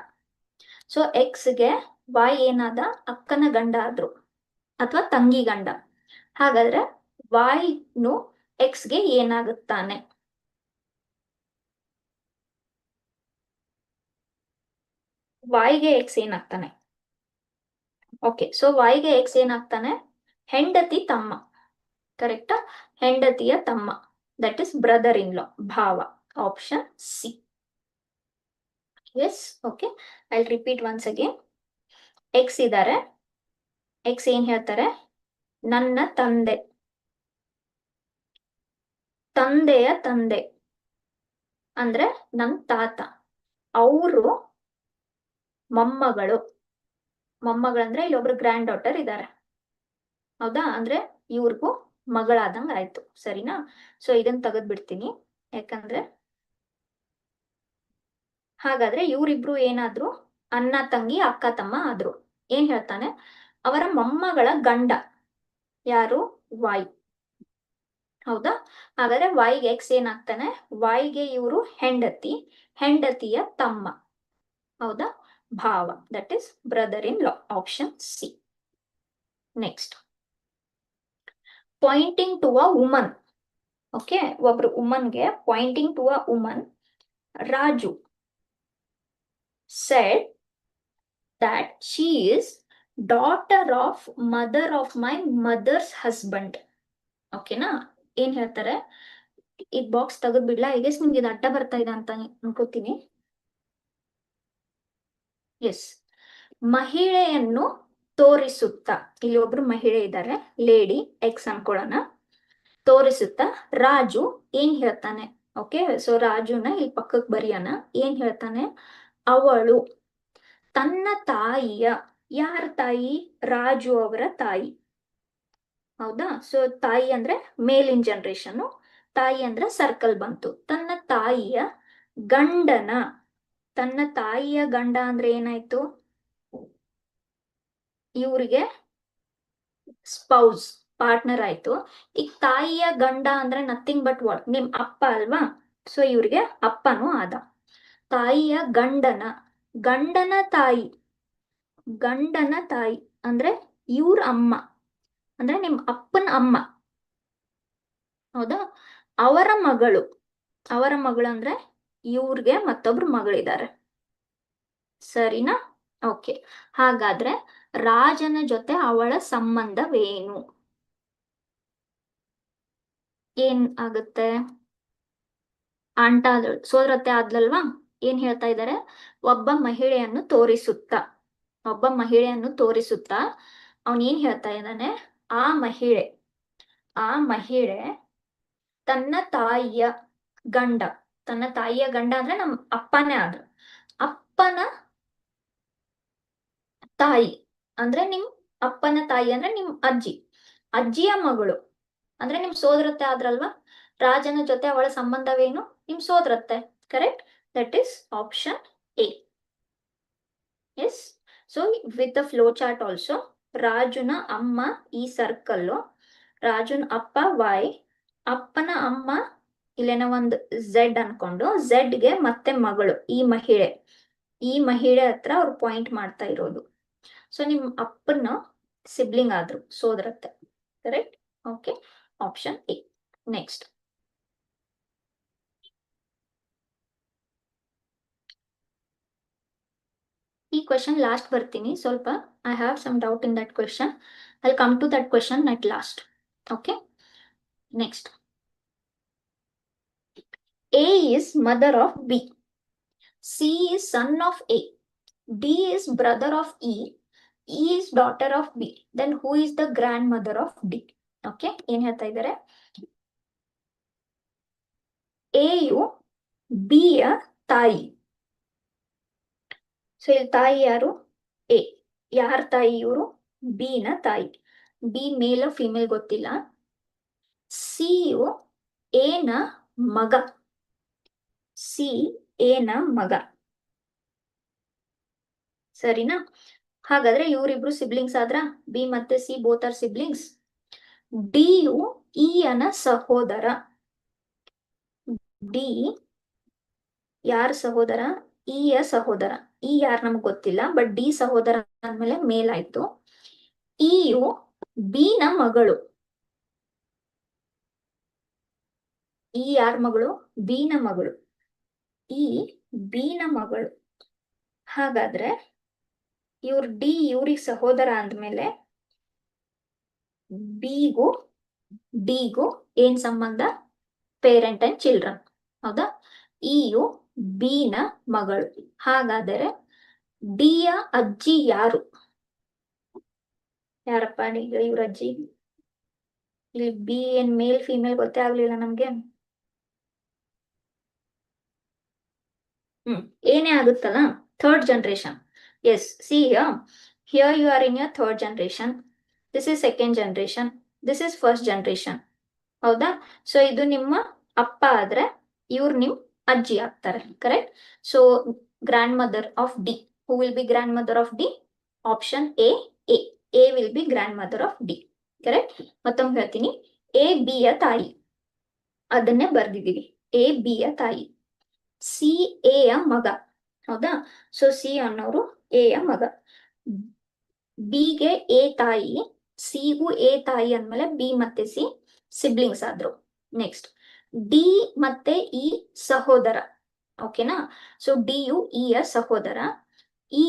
ಸೊ ಎಕ್ಸ್ಗೆ ವೈ ಏನಾದ? ಅಕ್ಕನ ಗಂಡ ಆದ್ರು ಅಥವಾ ತಂಗಿ ಗಂಡ. ಹಾಗಾದ್ರೆ ವೈನು ಎಕ್ಸ್ಗೆ ಏನಾಗುತ್ತಾನೆ? ವೈಗೆ ಎಕ್ಸ್ ಏನಾಗ್ತಾನೆ? ಓಕೆ, ಸೊ ವೈಗೆ ಎಕ್ಸ್ ಏನಾಗ್ತಾನೆ? ಹೆಂಡತಿ ತಮ್ಮ. ಕರೆಕ್ಟಾ? ಹೆಂಡತಿಯ ತಮ್ಮ, that is brother in law, ಭಾವ. Option C. Yes, okay. I repeat once again. X ಇದ್ದಾರೆ, ಎಕ್ಸ್ ಏನ್ ಹೇಳ್ತಾರೆ? ನನ್ನ ತಂದೆ, ತಂದೆಯ ತಂದೆ ಅಂದ್ರೆ ನನ್ನ ತಾತ, ಅವರು ಮೊಮ್ಮಗಳು. ಮೊಮ್ಮಗಳಂದ್ರೆ ಇಲ್ಲೊಬ್ರು ಗ್ರ್ಯಾಂಡ್ ಡಾಟರ್ ಇದ್ದಾರೆ. ಹೌದಾ? ಅಂದ್ರೆ ಇವ್ರಿಗೂ ಮಗಳಾದಂಗ ಆಯ್ತು. ಸರಿನಾ? ಸೊ ಇದನ್ನ ತೆಗೆದ್ ಬಿಡ್ತೀನಿ. ಯಾಕಂದ್ರೆ ಹಾಗಾದ್ರೆ ಇವರಿಬ್ರು ಏನಾದ್ರು? ಅಣ್ಣ ತಂಗಿ ಅಕ್ಕ ತಮ್ಮ ಆದ್ರು. ಏನ್ ಹೇಳ್ತಾನೆ? ಅವರ ಮೊಮ್ಮಗಳ ಗಂಡ ಯಾರು? ವೈ. ಹೌದಾ? ಹಾಗಾದ್ರೆ ವೈಗೆ ಎಕ್ಸ್ ಏನಾಗ್ತಾನೆ? ವೈಗೆ ಇವರು ಹೆಂಡತಿ, ಹೆಂಡತಿಯ ತಮ್ಮ. ಹೌದಾ? ಭಾವ, that is brother in law. Option C. Next, pointing to a woman. Okay, ಒಬ್ರು ವುಮನ್ಗೆ pointing to a woman. Raju said that she is daughter of mother of my mother's husband. ಓಕೆನಾ? ಏನ್ ಹೇಳ್ತಾರೆ? ಈ ಬಾಕ್ಸ್ ತೆಗೆದ್ ಬಿಡ್ಲಾ? ಐ ಗೆಸ್ ನಿಮ್ಗೆ ಇದು ಅಡ್ಡ ಬರ್ತಾ ಇದೆ ಅಂತ ಅನ್ಕೋತೀನಿ. ಎಸ್, ಮಹಿಳೆಯನ್ನು ತೋರಿಸುತ್ತಾ, ಇಲ್ಲಿ ಒಬ್ರು ಮಹಿಳೆ ಇದ್ದಾರೆ, ಲೇಡಿ ಎಕ್ಸ್ ಅನ್ಕೊಳ್ಳೋಣ. ತೋರಿಸುತ್ತಾ ರಾಜು ಏನ್ ಹೇಳ್ತಾನೆ? ಓಕೆ, ಸೊ ರಾಜುನ ಇಲ್ಲಿ ಪಕ್ಕಕ್ಕೆ ಬರೆಯೋಣ. ಏನ್ ಹೇಳ್ತಾನೆ? ಅವಳು ತನ್ನ ತಾಯಿಯ, ಯಾರ ತಾಯಿ? ರಾಜು ಅವರ ತಾಯಿ. ಹೌದಾ? ಸೊ ತಾಯಿ ಅಂದ್ರೆ ಮೇಲಿನ ಜನರೇಷನ್, ತಾಯಿ ಅಂದ್ರೆ ಸರ್ಕಲ್ ಬಂತು. ತನ್ನ ತಾಯಿಯ ಗಂಡನ, ತನ್ನ ತಾಯಿಯ ಗಂಡ ಅಂದ್ರೆ ಏನಾಯ್ತು? ಇವ್ರಿಗೆ ಸ್ಪೌಸ್, ಪಾರ್ಟ್ನರ್ ಆಯ್ತು. ಈಗ ತಾಯಿಯ ಗಂಡ ಅಂದ್ರೆ ನಥಿಂಗ್ ಬಟ್ ವಾಟ್? ನಿಮ್ ಅಪ್ಪ ಅಲ್ವಾ? ಸೊ ಇವ್ರಿಗೆ ಅಪ್ಪನೂ ಆದ. ತಾಯಿಯ ಗಂಡನ, ಗಂಡನ ತಾಯಿ, ಗಂಡನ ತಾಯಿ ಅಂದ್ರೆ ಇವ್ರ ಅಮ್ಮ, ಅಂದ್ರೆ ನಿಮ್ ಅಪ್ಪನ ಅಮ್ಮ. ಹೌದಾ? ಅವರ ಮಗಳು, ಅವರ ಮಗಳು ಅಂದ್ರೆ ಇವ್ರಿಗೆ ಮತ್ತೊಬ್ರು ಮಗಳಿದ್ದಾರೆ. ಸರಿನಾ? ಓಕೆ. ಹಾಗಾದ್ರೆ ರಾಜನ ಜೊತೆ ಅವಳ ಸಂಬಂಧವೇನು? ಏನ್ ಆಗುತ್ತೆ? ಸೋದರತ್ತೆ ಆದ್ಲಲ್ವಾ? ಏನ್ ಹೇಳ್ತಾ ಇದ್ದಾರೆ? ಒಬ್ಬ ಮಹಿಳೆಯನ್ನು ತೋರಿಸುತ್ತಾ, ಒಬ್ಬ ಮಹಿಳೆಯನ್ನು ತೋರಿಸುತ್ತಾ ಅವನ್ ಏನ್ ಹೇಳ್ತಾ ಇದ್ದಾನೆ? ಆ ಮಹಿಳೆ, ಆ ಮಹಿಳೆ ತನ್ನ ತಾಯಿಯ ಗಂಡ, ತನ್ನ ತಾಯಿಯ ಗಂಡ ಅಂದ್ರೆ ನಮ್ ಅಪ್ಪನೇ ಆದ್ರು, ಅಪ್ಪನ ತಾಯಿ ಅಂದ್ರೆ ನಿಮ್ ಅಪ್ಪನ ತಾಯಿ ಅಂದ್ರೆ ನಿಮ್ ಅಜ್ಜಿ, ಅಜ್ಜಿಯ ಮಗಳು ಅಂದ್ರೆ ನಿಮ್ ಸೋದರತ್ತೆ ಆದ್ರಲ್ವಾ? ರಾಜನ ಜೊತೆ ಅವಳ ಸಂಬಂಧವೇನು? ನಿಮ್ ಸೋದರತ್ತೆ. ಕರೆಕ್ಟ್? That is option A. Yes. So with the flow chart also, ರಾಜುನ ಅಮ್ಮ ಈ ಸರ್ಕಲ್, ರಾಜುನ ಅಪ್ಪ ವೈ, ಅಪ್ಪನ ಅಮ್ಮ ಇಲ್ಲೇನೋ ಒಂದು ಝೆಡ್ ಅನ್ಕೊಂಡು, ಝೆಡ್ಗೆ ಮತ್ತೆ ಮಗಳು ಈ ಮಹಿಳೆ, ಈ ಮಹಿಳೆ ಹತ್ರ ಅವ್ರು ಪಾಯಿಂಟ್ ಮಾಡ್ತಾ ಇರೋದು. ಸೊ ನಿಮ್ ಅಪ್ಪನ ಸಿಬ್ಲಿಂಗ್ ಆದ್ರು, ಸೋದರತ್ತೆ. Correct? Okay, option A. Next, ಈ ಕ್ವೆಶನ್ ಲಾಸ್ಟ್ ಬರ್ತೀನಿ. ಸ್ವಲ್ಪ I have some doubt in that question. I come to that question at last. Okay, next. A is mother of B, C is son of A, D is brother of E, E is daughter of B, then who is the grandmother of D? Okay, ಏನ್ ಹೇಳ್ತಾ ಇದ್ದಾರೆ? ಎ ಯು ಬಿ ಯ ತಾಯಿ. ಸೊ ಇಲ್ಲಿ ತಾಯಿ ಯಾರು? ಎ. ಯಾರ ತಾಯಿ ಇವರು? ಬಿ ನ ತಾಯಿ. ಬಿ ಮೇಲ್ ಫಿಮೇಲ್ ಗೊತ್ತಿಲ್ಲ. ಸಿ ಯು ಎ ನ ಮಗ. ಸಿ ಎ ನ ಮಗ, ಸರಿನಾ? ಹಾಗಾದ್ರೆ ಇವರಿಬ್ರು ಸಿಬ್ಲಿಂಗ್ಸ್ ಆದ್ರ? ಬಿ ಮತ್ತೆ C both are siblings. D you E ನ ಸಹೋದರ. ಡಿ ಯಾರ ಸಹೋದರ? ಇ ಯ ಸಹೋದರ. ಇ ಯಾರು ನಮ್ಗೆ ಗೊತ್ತಿಲ್ಲ, ಬಟ್ ಡಿ ಸಹೋದರ ಅಂದ್ಮೇಲೆ ಮೇಲ್ ಆಯ್ತು. ಇ ಯು ಬಿ ನ ಮಗಳು. ಇ ಯಾರ ಮಗಳು? ಬಿ ನ ಮಗಳು. ಇ ಬಿ ನ ಮಗಳು. ಹಾಗಾದ್ರೆ ಇವ್ರ ಡಿ ಇವ್ರಿಗೆ ಸಹೋದರ ಅಂದ್ಮೇಲೆ ಬಿಗೂ ಡಿಗೂ ಏನ್ ಸಂಬಂಧ? ಪೇರೆಂಟ್ ಅಂಡ್ ಚಿಲ್ಡ್ರನ್, ಹೌದಾ? ಇ ಯು ಬಿ ನ ಮಗಳು. ಹಾಗಾದರೆ ಡಿ ಯ ಅಜ್ಜಿ ಯಾರು? ಯಾರಪ್ಪ ಇವ್ರ ಅಜ್ಜಿ? ಇಲ್ಲಿ ಬಿ ಏನ್ ಮೇಲ್ ಫಿಮೇಲ್ ಗೊತ್ತೇ ಆಗ್ಲಿಲ್ಲ ನಮ್ಗೆ. ಏನೇ ಆಗುತ್ತಲ್ಲ, third generation. Yes, see here you are in your third generation, this is second generation, this is first generation, ಹೌದಾ? ಸೊ ಇದು ನಿಮ್ಮ ಅಪ್ಪ ಆದ್ರೆ ಇವ್ರು ನಿಮ್ ಅಜ್ಜಿ ಆಗ್ತಾರೆ, correct? So grandmother of D, who will be grandmother of D? Option A, A will be grandmother of D, correct? ಮತ್ತೊಮ್ಮೆ ಹೇಳ್ತೀನಿ, ಎ ಬಿ ಯ ತಾಯಿ, ಅದನ್ನೇ ಬರ್ದಿದ್ದೀವಿ, ಎ ಬಿ ಯ ತಾಯಿ. ಸಿ ಎ ಯ ಮಗ, ಹೌದಾ? ಸೊ ಸಿ ಅನ್ನೋರು ಎ ಯ ಮಗ. ಬಿಗೆ ಎ ತಾಯಿ, ಸಿಗೂ ಎ ತಾಯಿ ಅಂದ್ಮೇಲೆ ಬಿ ಮತ್ತೆ ಸಿ ಸಿಬ್ಲಿಂಗ್ಸ್ ಆದ್ರು. ನೆಕ್ಸ್ಟ್ ಡಿ ಮತ್ತೆ ಇ ಸಹೋದರ, ಓಕೆನಾ? ಸೊ ಡಿ ಯು ಇ ಯ ಸಹೋದರ, ಇ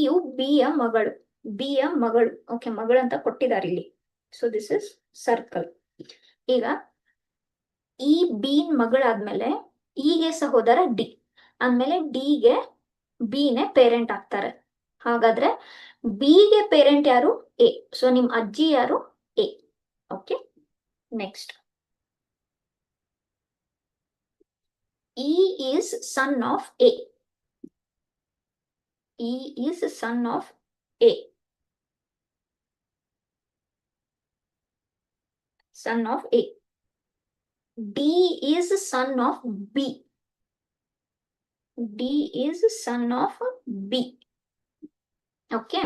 ಯು ಬಿ ಯ ಮಗಳು, ಬಿ ಯ ಮಗಳು. ಓಕೆ, ಮಗಳು ಅಂತ ಕೊಟ್ಟಿದ್ದಾರೆ ಇಲ್ಲಿ. So this is circle. ಈಗ ಈ ಬಿ ಮಗಳಾದ್ಮೇಲೆ ಇಗೆ ಸಹೋದರ ಡಿ ಅಂದ್ಮೇಲೆ ಡಿಗೆ ಬಿನೇ ಪೇರೆಂಟ್ ಆಗ್ತಾರೆ. ಹಾಗಾದ್ರೆ ಬಿಗೆ ಪೇರೆಂಟ್ ಯಾರು? ಎ. ಸೊ ನಿಮ್ ಅಜ್ಜಿ ಯಾರು? A. Okay, next E is son of A. E is son of A. Son of A. D is son of B. D is son of B. Okay,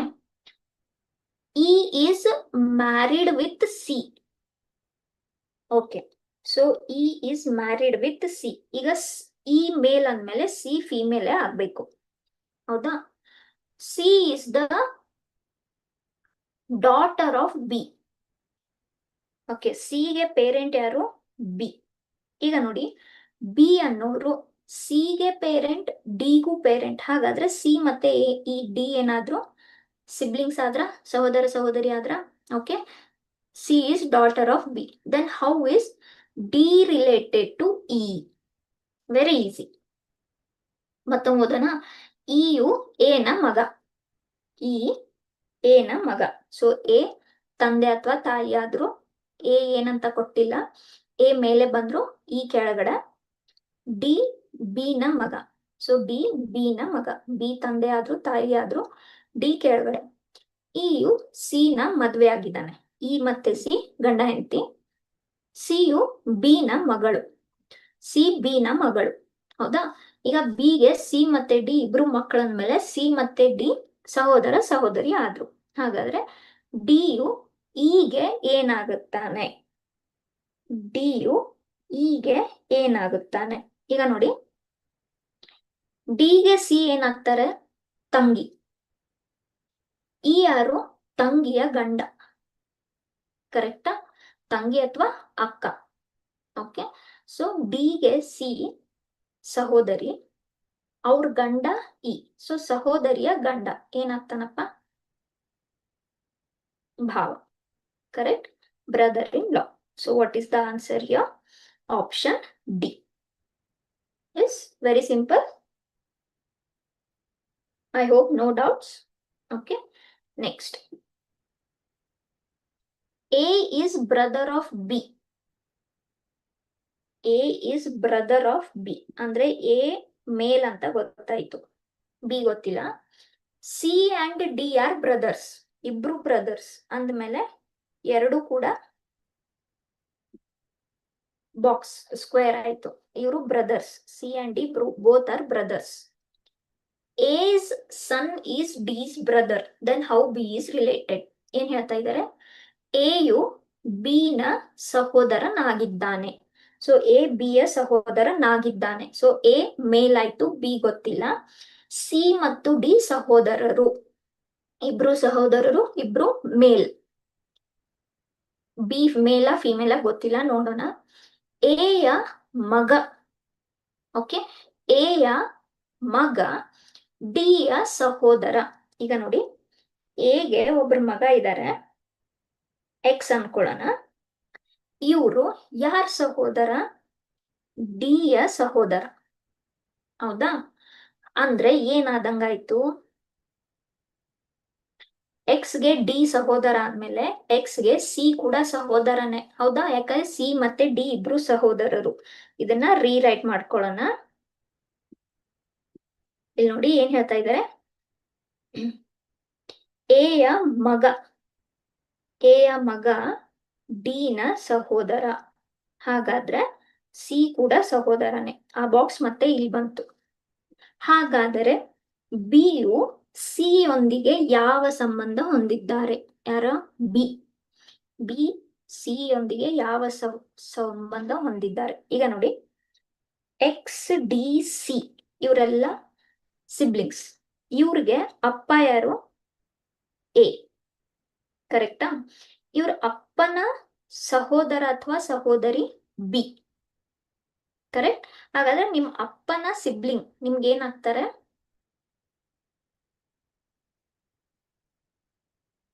E is married with C. Okay, so E is married with C. ಈಗ ಇ ಮೇಲ್ ಅಂದ್ಮೇಲೆ ಸಿ ಫಿಮೇಲ್ ಆಗ್ಬೇಕು, ಹೌದಾ? C is the daughter of B. Okay, C ಗೆ ಪೇರೆಂಟ್ ಯಾರು? ಬಿ. ಈಗ ನೋಡಿ, ಬಿ ಅನ್ನೋರು ಸಿ ಗೆ ಪೇರೆಂಟ್, ಡಿಗೂ ಪೇರೆಂಟ್. ಹಾಗಾದ್ರೆ ಸಿ ಮತ್ತೆ ಈ ಡಿ ಏನಾದ್ರು ಸಿಬ್ಲಿಂಗ್ಸ್ ಆದ್ರ, ಸಹೋದರ ಸಹೋದರಿ ಆದ್ರ? Okay, C is daughter of B. Then how is D related to E? Very easy. ಮತ್ತೊಮ್ಮೆ ಓದೋಣ. ಇ ಯು ಎ ನ ಮಗ. ಇ ಎ ನ ಮಗ. ಸೊ ಎ ತಂದೆ ಅಥವಾ ತಾಯಿ ಆದ್ರು. ಎ ಏನಂತ ಕೊಟ್ಟಿಲ್ಲ, ಎ ಮೇಲೆ ಬಂದ್ರು, ಇ ಕೆಳಗಡೆ. ಡಿ ಬಿ ನ ಮಗ. ಸೊ ಡಿ ಬಿ ನ ಮಗ. ಬಿ ತಂದೆ ಆದ್ರು ತಾಯಿ ಆದ್ರು, ಡಿ ಕೆಳಗಡೆ. ಇ ಯು ಸಿ ನ ಮದ್ವೆ ಆಗಿದ್ದಾನೆ. ಇ ಮತ್ತೆ ಸಿ ಗಂಡ ಹೆಂಡತಿ. ಸಿ ಯು ಬಿ ನ ಮಗಳು. ಸಿ ಬಿ ನ ಮಗಳು, ಹೌದಾ? ಈಗ ಬಿ ಗೆ ಸಿ ಮತ್ತೆ ಡಿ ಇಬ್ರು ಮಕ್ಕಳಂದ್ಮೇಲೆ ಸಿ ಮತ್ತೆ ಡಿ ಸಹೋದರ ಸಹೋದರಿ ಆದ್ರು. ಹಾಗಾದ್ರೆ ಡಿ ಯು ಇಗೆ ಏನಾಗುತ್ತಾನೆ? ಡಿ ಯು ಇಗೆ ಏನಾಗುತ್ತಾನೆ? ಈಗ ನೋಡಿ, ಡಿ ಗೆ ಸಿ ಏನಾಗ್ತಾರೆ? ತಂಗಿ. ಈ ಯಾರು? ತಂಗಿಯ ಗಂಡ, ಕರೆಕ್ಟಾ? ತಂಗಿ ಅಥವಾ ಅಕ್ಕ. ಓಕೆ, ಸೊ ಡಿ ಗೆ ಸಿ ಸಹೋದರಿ, ಅವ್ರ ಗಂಡ ಇ. ಸೊ ಸಹೋದರಿಯ ಗಂಡ ಏನಾಗ್ತಾನಪ್ಪ? ಭಾವ, correct? Brother in law. So what is the answer here? Option D. Yes, very simple. I hope no doubts. Okay, next. A is brother of B. A is brother of B ಅಂದ್ರೆ ಎ ಮೇಲ್ ಅಂತ ಗೊತ್ತಾಯ್ತು, ಬಿ ಗೊತ್ತಿಲ್ಲ. C and D are brothers, ಇಬ್ರು ಬ್ರದರ್ಸ್ ಅಂದ್ಮೇಲೆ ಎರಡು ಕೂಡ ಬಾಕ್ಸ್ ಸ್ಕ್ವೇರ್ ಆಯ್ತು. ಇವರು brothers, C and D both are brothers. S son is D's brother, then how B is related? ಏನ್ ಹೇಳ್ತಾ ಇದ್ದಾರೆ? ಎ ಯು ಬಿ ನ ಸಹೋದರನಾಗಿದ್ದಾನೆ. ಸೊ ಎ ಬಿ ಯ ಸಹೋದರನಾಗಿದ್ದಾನೆ. ಸೊ ಎ ಮೇಲ್ ಆಯ್ತು, ಬಿ ಗೊತ್ತಿಲ್ಲ. ಸಿ ಮತ್ತು ಡಿ ಸಹೋದರರು, ಇಬ್ರು ಸಹೋದರರು, ಇಬ್ರು ಮೇಲ್. ಬಿ ಮೇಲ ಫಿಮೇಲ ಗೊತ್ತಿಲ್ಲ, ನೋಡೋಣ. ಎ ಯ ಮಗ, ಓಕೆ, ಎ ಯ ಮಗ ಡಿ ಯ ಸಹೋದರ. ಈಗ ನೋಡಿ, ಎಗೆ ಒಬ್ರು ಮಗ ಇದ್ದಾರೆ, ಎಕ್ಸ್ ಅನ್ಕೊಳ್ಳೋಣ. ಇವರು ಯಾರ ಸಹೋದರ? ಡಿ ಯ ಸಹೋದರ. ಹೌದಾ? ಅಂದ್ರೆ ಏನಾದಂಗಾಯ್ತು? ಎಕ್ಸ್ ಗೆ ಡಿ ಸಹೋದರ ಆದ್ಮೇಲೆ ಎಕ್ಸ್ ಗೆ ಸಿ ಕೂಡ ಸಹೋದರನೇ. ಹೌದಾ? ಯಾಕಂದ್ರೆ ಸಿ ಮತ್ತೆ ಡಿ ಇಬ್ರು ಸಹೋದರರು. ಇದನ್ನ ರೀರೈಟ್ ಮಾಡ್ಕೊಳ್ಳೋಣ. ಇಲ್ಲಿ ನೋಡಿ ಏನ್ ಹೇಳ್ತಾ ಇದ್ದಾರೆ. ಎ ಯ ಮಗ, ಎ ಯ ಮಗ ಡಿ ನ ಸಹೋದರ. ಹಾಗಾದ್ರೆ ಸಿ ಕೂಡ ಸಹೋದರನೇ. ಆ ಬಾಕ್ಸ್ ಮತ್ತೆ ಇಲ್ಲಿ ಬಂತು. ಹಾಗಾದರೆ ಬಿ ಯು ಸಿ ಯೊಂದಿಗೆ ಯಾವ ಸಂಬಂಧ ಹೊಂದಿದ್ದಾರೆ? ಯಾರ? ಬಿ. ಬಿ ಸಿ ಯೊಂದಿಗೆ ಯಾವ ಸಂಬಂಧ ಹೊಂದಿದ್ದಾರೆ? ಈಗ ನೋಡಿ, ಎಕ್ಸ್ ಡಿ ಸಿ ಇವರೆಲ್ಲ ಸಿಬ್ಲಿಂಗ್ಸ್. ಇವ್ರಿಗೆ ಅಪ್ಪ ಯಾರು? ಎ, ಕರೆಕ್ಟಾ? ಇವ್ರ ಅಪ್ಪನ ಸಹೋದರ ಅಥವಾ ಸಹೋದರಿ ಬಿ, ಕರೆಕ್ಟ್? ಹಾಗಾದ್ರೆ ನಿಮ್ ಅಪ್ಪನ ಸಿಬ್ಲಿಂಗ್ ನಿಮ್ಗೆ ಏನಾಗ್ತಾರೆ?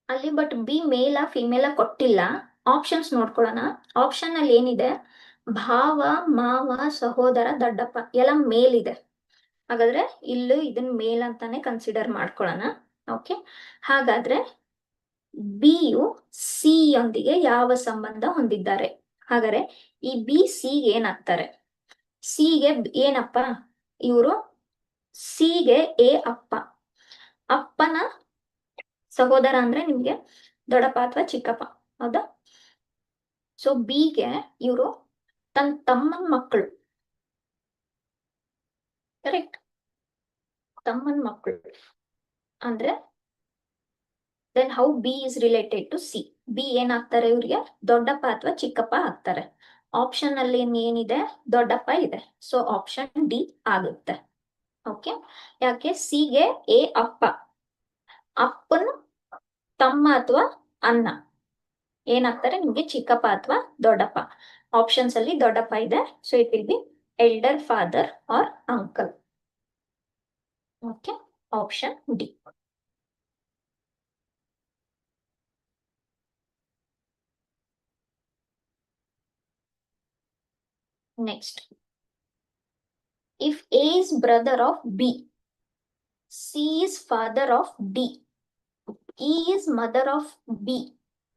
ಅಲ್ಲಿ ಬಟ್ ಬಿ ಮೇಲ ಫಿಮೇಲ ಕೊಟ್ಟಿಲ್ಲ. ಆಪ್ಷನ್ಸ್ ನೋಡ್ಕೊಳ್ಳೋಣ. ಆಪ್ಷನ್ ಅಲ್ಲಿ ಏನಿದೆ? ಭಾವ, ಮಾವ, ಸಹೋದರ, ದೊಡ್ಡಪ್ಪ ಎಲ್ಲ ಮೇಲ್ ಇದೆ. ಹಾಗಾದ್ರೆ ಇಲ್ಲೂ ಇದನ್ನ ಮೇಲ್ ಅಂತಾನೆ ಕನ್ಸಿಡರ್ ಮಾಡ್ಕೊಳ್ಳೋಣ. ಓಕೆ, ಹಾಗಾದ್ರೆ ಬಿ ಯು ಸಿ ಯೊಂದಿಗೆ ಯಾವ ಸಂಬಂಧ ಹೊಂದಿದ್ದಾರೆ? ಹಾಗಾದ್ರೆ ಈ ಬಿ ಸಿ ಏನಾಗ್ತಾರೆ? ಸಿಗೆ ಏನಪ್ಪ? ಇವರು ಸಿಗೆ ಎ ಅಪ್ಪ. ಅಪ್ಪನ ಸಹೋದರ ಅಂದ್ರೆ ನಿಮ್ಗೆ ದೊಡ್ಡಪ್ಪ ಅಥವಾ ಚಿಕ್ಕಪ್ಪ. ಹೌದಾ? ಸೊ ಬಿಗೆ ಇವರು ತನ್ನ ತಮ್ಮನ ಮಕ್ಕಳು, ಕರೆಕ್ಟ್? ತಮ್ಮನ ಮಕ್ಕಳು ಅಂದ್ರೆ then how B is related to C? B ಏನಾಗ್ತಾರೆ? ಇವ್ರಿಗೆ ದೊಡ್ಡಪ್ಪ ಅಥವಾ ಚಿಕ್ಕಪ್ಪ ಆಗ್ತಾರೆ. ಆಪ್ಷನ್ ಅಲ್ಲಿ ಏನಿದೆ? ದೊಡ್ಡಪ್ಪ ಇದೆ. ಸೊ ಆಪ್ಷನ್ ಡಿ ಆಗುತ್ತೆ. ಓಕೆ, ಯಾಕೆ? ಸಿಗೆ ಎ ಅಪ್ಪ, ಅಪ್ಪನ ತಮ್ಮ ಅಥವಾ ಅಣ್ಣ ಏನಾಗ್ತಾರೆ ನಿಮ್ಗೆ? ಚಿಕ್ಕಪ್ಪ ಅಥವಾ ದೊಡ್ಡಪ್ಪ. ಆಪ್ಷನ್ಸ್ ಅಲ್ಲಿ ದೊಡ್ಡಪ್ಪ ಇದೆ. So it will be elder father or uncle. Okay, option D. Next, if A is brother of B, C is father of D, E is mother of B,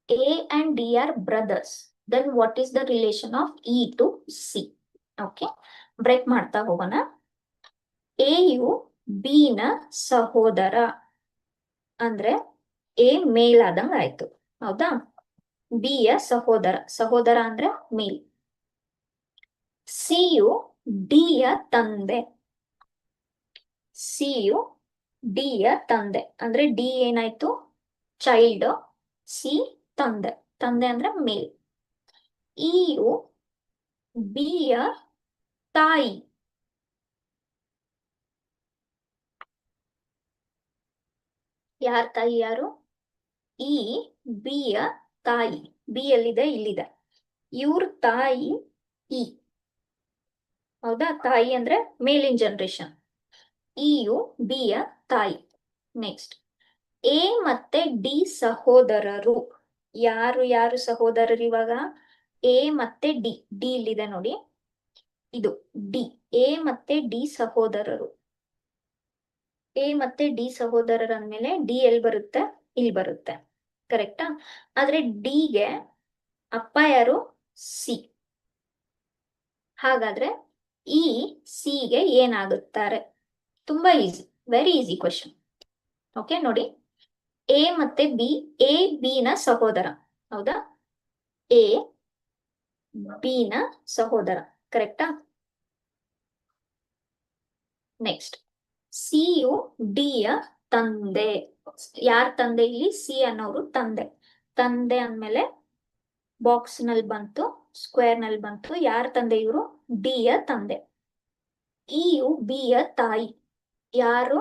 A and D are brothers, then what is the relation of E to C? Okay, break ಮಾಡ್ತಾ ಹೋಗೋಣ. ಎ ಯು ಬಿ ನ ಸಹೋದರ ಅಂದ್ರೆ ಎ ಮೇಲ್ ಆದಂಗ ಆಯ್ತು. ಹೌದಾ? ಬಿ ಯ ಸಹೋದರ, ಸಹೋದರ ಅಂದ್ರೆ ಮೇಲ್. ಸಿ ಯು ಡಿ ಯ ತಂದೆ, ಸಿ ಯು ಡಿ ಯ ತಂದೆ ಅಂದ್ರೆ ಡಿ ಏನಾಯ್ತು? ಚೈಲ್ಡ್. ಸಿ ತಂದೆ, ತಂದೆ ಅಂದ್ರೆ ಮೇಲ್. ಇ ಯು ಬಿ ಯ ತಾಯಿ, ಯಾರ ತಾಯಿ? ಯಾರು? ಈ ಬಿ ಯ ತಾಯಿ. ಬಿ ಎಲ್ಲಿದೆ? ಇಲ್ಲಿದೆ. ಇವ್ರ ತಾಯಿ ಇ. ಹೌದಾ? ತಾಯಿ ಅಂದ್ರೆ ಮೇಲಿನ ಜನರೇಷನ್. ಇ ಯು ಬಿ ಯ ತಾಯಿ. ನೆಕ್ಸ್ಟ್, ಎ ಮತ್ತೆ ಡಿ ಸಹೋದರರು. ಯಾರು ಯಾರು ಸಹೋದರರು ಇವಾಗ? ಎ ಮತ್ತೆ ಡಿ. ಡಿ ಇಲ್ಲಿದೆ ನೋಡಿ. ಇದು ಡಿ. ಎ ಮತ್ತೆ ಡಿ ಸಹೋದರರು. ಎ ಮತ್ತೆ ಡಿ ಸಹೋದರರ ಅಂದ್ಮೇಲೆ ಡಿ ಎಲ್ಲಿ ಬರುತ್ತೆ? ಇಲ್ಲಿ ಬರುತ್ತೆ. ಕರೆಕ್ಟಾ? ಆದ್ರೆ ಡಿಗೆ ಅಪ್ಪ ಯಾರು? ಸಿ. ಹಾಗಾದ್ರೆ ಈ ಸಿಗೆ ಏನಾಗುತ್ತಾರೆ? ತುಂಬಾ easy, very easy question. Okay, ನೋಡಿ, ಎ ಮತ್ತೆ ಬಿ, ಎ ಬಿ ನ ಸಹೋದರ. ಹೌದಾ? ಎ ಬಿ ನ ಸಹೋದರ. ಕರೆಕ್ಟಾ? ನೆಕ್ಸ್ಟ್, ಸಿ ಯು ಡಿ ಯ ತಂದೆ. ಯಾರ್ ತಂದೆ ಇಲ್ಲಿ? ಸಿ ಅನ್ನೋರು ತಂದೆ. ತಂದೆ ಅಂದ್ಮೇಲೆ ಬಾಕ್ಸ್ ನಲ್ಲಿ ಬಂತು, ಸ್ಕ್ವೇರ್ ನಲ್ಲಿ ಬಂತು. ಯಾರ ತಂದೆ ಇವರು? ಡಿ ಯ ತಂದೆ. ಇ ಯು ಬಿ ಯ ತಾಯಿ. ಯಾರು?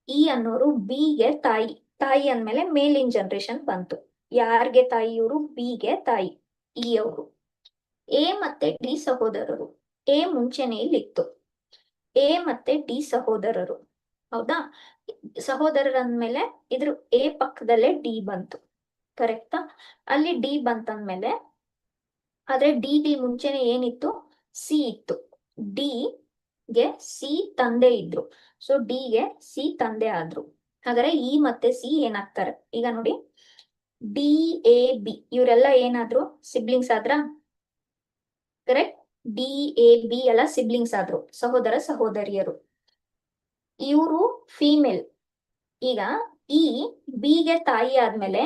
ಇ ಅನ್ನೋರು ಬಿ ಗೆ ತಾಯಿ. ತಾಯಿ ಅಂದ್ಮೇಲೆ ಮೇಲಿನ ಜನರೇಷನ್ ಬಂತು. ಯಾರ್ಗೆ ತಾಯಿ ಇವರು? ಬಿ ಗೆ ತಾಯಿ, ಇ ಅವರು. ಎ ಮತ್ತೆ ಡಿ ಸಹೋದರರು. ಎ ಮುಂಚೆನೆ ಇಲ್ಲಿತ್ತು. ಎ ಮತ್ತೆ ಡಿ ಸಹೋದರರು. ಹೌದಾ? ಸಹೋದರರ ಅಂದ್ಮೇಲೆ ಇದ್ರ ಎ ಪಕ್ಕದಲ್ಲೇ ಡಿ ಬಂತು. ಕರೆಕ್ಟಾ? ಅಲ್ಲಿ ಡಿ ಬಂತಂದ್ಮೇಲೆ, ಆದ್ರೆ ಡಿ ಗೆ ಮುಂಚೆನೆ ಏನಿತ್ತು? ಸಿ ಇತ್ತು. ಡಿ ಗೆ ಸಿ ತಂದೆ ಇದ್ರು. ಸೊ ಡಿ ಗೆ ಸಿ ತಂದೆ ಆದ್ರು. ಹಾಗಾದ್ರೆ ಇ ಮತ್ತೆ ಸಿ ಏನಾಗ್ತಾರೆ? ಈಗ ನೋಡಿ, ಡಿ ಎ ಬಿ ಇವರೆಲ್ಲ ಏನಾದ್ರು? ಸಿಬ್ಲಿಂಗ್ಸ್ ಆದ್ರ? ಕರೆಕ್ಟ್. ಡಿ ಎ ಬಿ ಎಲ್ಲ ಸಿಬ್ಲಿಂಗ್ಸ್ ಆದ್ರು, ಸಹೋದರ ಸಹೋದರಿಯರು. ಇವರು ಫೀಮೇಲ್. ಈಗ ಈ ಬಿ ಗೆ ತಾಯಿ ಆದ್ಮೇಲೆ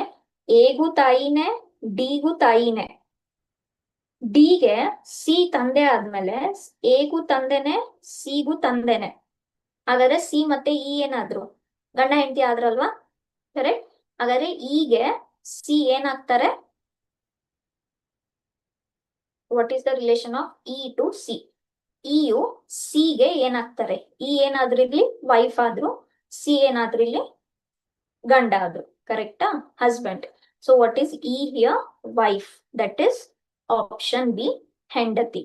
ಎಗೂ ತಾಯಿನೇ, ಡಿಗೂ ತಾಯಿನೇ. ಡಿಗೆ ಸಿ ತಂದೆ ಆದ್ಮೇಲೆ ಎಗೂ ತಂದೆನೆ, ಸಿಗೂ ತಂದೆನೆ. ಹಾಗಾದ್ರೆ ಸಿ ಮತ್ತೆ ಇ ಏನಾದ್ರು? ಗಂಡ ಹೆಂಡತಿ ಆದ್ರಲ್ವಾ? ಕರೆಕ್ಟ್. ಹಾಗಾದ್ರೆ ಇಗೆ ಸಿ ಏನಾಗ್ತಾರೆ? What is the relation of E to C? ಇಯು ಸಿ ಗೆ ಏನಾಗ್ತಾರೆ? ಇ ಏನಾದ್ರು ಇಲ್ಲಿ ವೈಫ್ ಆದ್ರು, ಸಿ ಏನಾದ್ರು ಇಲ್ಲಿ ಗಂಡ ಆದ್ರು. ಕರೆಕ್ಟಾ? Husband. So what is E here? Wife. That is option B, ಹೆಂಡತಿ.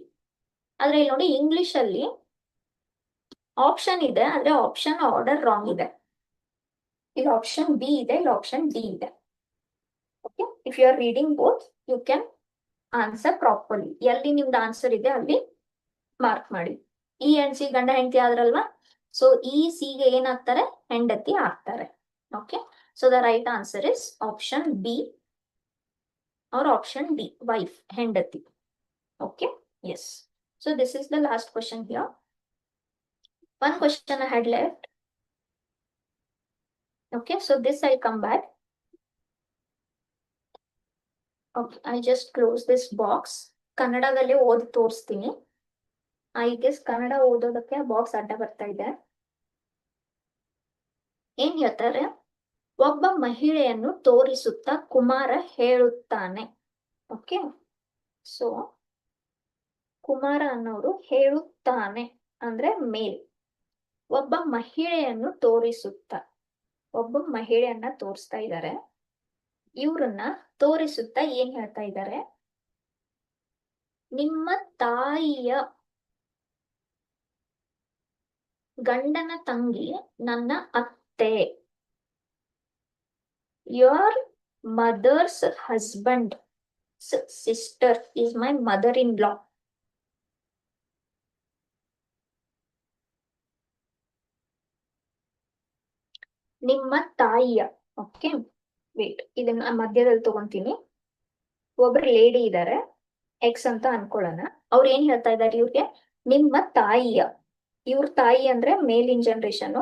ಆದ್ರೆ ಇಲ್ಲಿ ನೋಡಿ, ಇಂಗ್ಲಿಷ್ ಅಲ್ಲಿ ಆಪ್ಷನ್ ಇದೆ, ಆದ್ರೆ ಆಪ್ಷನ್ ಆರ್ಡರ್ ರಾಂಗ್ ಇದೆ. ಇಲ್ಲಿ ಆಪ್ಷನ್ ಬಿ ಇದೆ, ಇಲ್ಲಿ ಆಪ್ಷನ್ ಡಿ ಇದೆ. Okay, if you are reading both you can answer properly. ಎಲ್ಲಿ ನಿಮ್ದು ಆನ್ಸರ್ ಇದೆ ಅಲ್ಲಿ ಮಾರ್ಕ್ ಮಾಡಿ. ಇ ಅಂಡ್ ಸಿ ಗಂಡ ಹೆಂಡತಿ ಆದ್ರಲ್ವಾ? ಸೊ ಈ ಸಿ ಗೆ ಏನಾಗ್ತಾರೆ? ಹೆಂಡತಿ ಆಗ್ತಾರೆ. Okay, so the right answer is option B or option D, wife, ಹೆಂಡತಿ. Okay, yes. So this is the last question here. One question I had left. Okay, so this I'll come back. Okay, I just close this box. ಕನ್ನಡದಲ್ಲೇ ಓದಿ ತೋರಿಸ್ತೀನಿ. ಐ ಗೆಸ್ ಕನ್ನಡ ಓದೋದಕ್ಕೆ ಬಾಕ್ಸ್ ಅಡ್ಡ ಬರ್ತಾ ಇದೆ. ಏನ್ ಹೇಳ್ತಾರೆ? ಒಬ್ಬ ಮಹಿಳೆಯನ್ನು ತೋರಿಸುತ್ತಾ ಕುಮಾರ ಹೇಳುತ್ತಾನೆ. ಓಕೆ, ಸೊ ಕುಮಾರ ಅನ್ನೋರು ಹೇಳುತ್ತಾನೆ ಅಂದ್ರೆ ಮೇಲ್. ಒಬ್ಬ ಮಹಿಳೆಯನ್ನು ತೋರಿಸುತ್ತಾ, ಒಬ್ಬ ಮಹಿಳೆಯನ್ನ ತೋರಿಸ್ತಾ ಇದ್ದಾರೆ. ಇವ್ರನ್ನ ತೋರಿಸುತ್ತಾ ಏನ್ ಹೇಳ್ತಾ ಇದ್ದಾರೆ? ನಿಮ್ಮ ತಾಯಿಯ ಗಂಡನ ತಂಗಿ ನನ್ನ ಅತ್ತೆ. Your mother's husband sister is my mother in law. ನಿಮ್ಮ ತಾಯಿಯ. ಓಕೆ, ವೇಟ್, ಇದನ್ನ ಮಧ್ಯದಲ್ಲಿ ತಗೊಂತೀನಿ. ಒಬ್ರು ಲೇಡಿ ಇದ್ದಾರೆ, ಎಕ್ಸ್ ಅಂತ ಅನ್ಕೊಳ್ಳೋಣ. ಅವ್ರು ಏನ್ ಹೇಳ್ತಾ ಇದ್ದಾರೆ ಇವ್ರಿಗೆ? ನಿಮ್ಮ ತಾಯಿಯ. ಇವ್ರ ತಾಯಿ ಅಂದ್ರೆ ಮೇಲಿನ ಜನರೇಷನ್.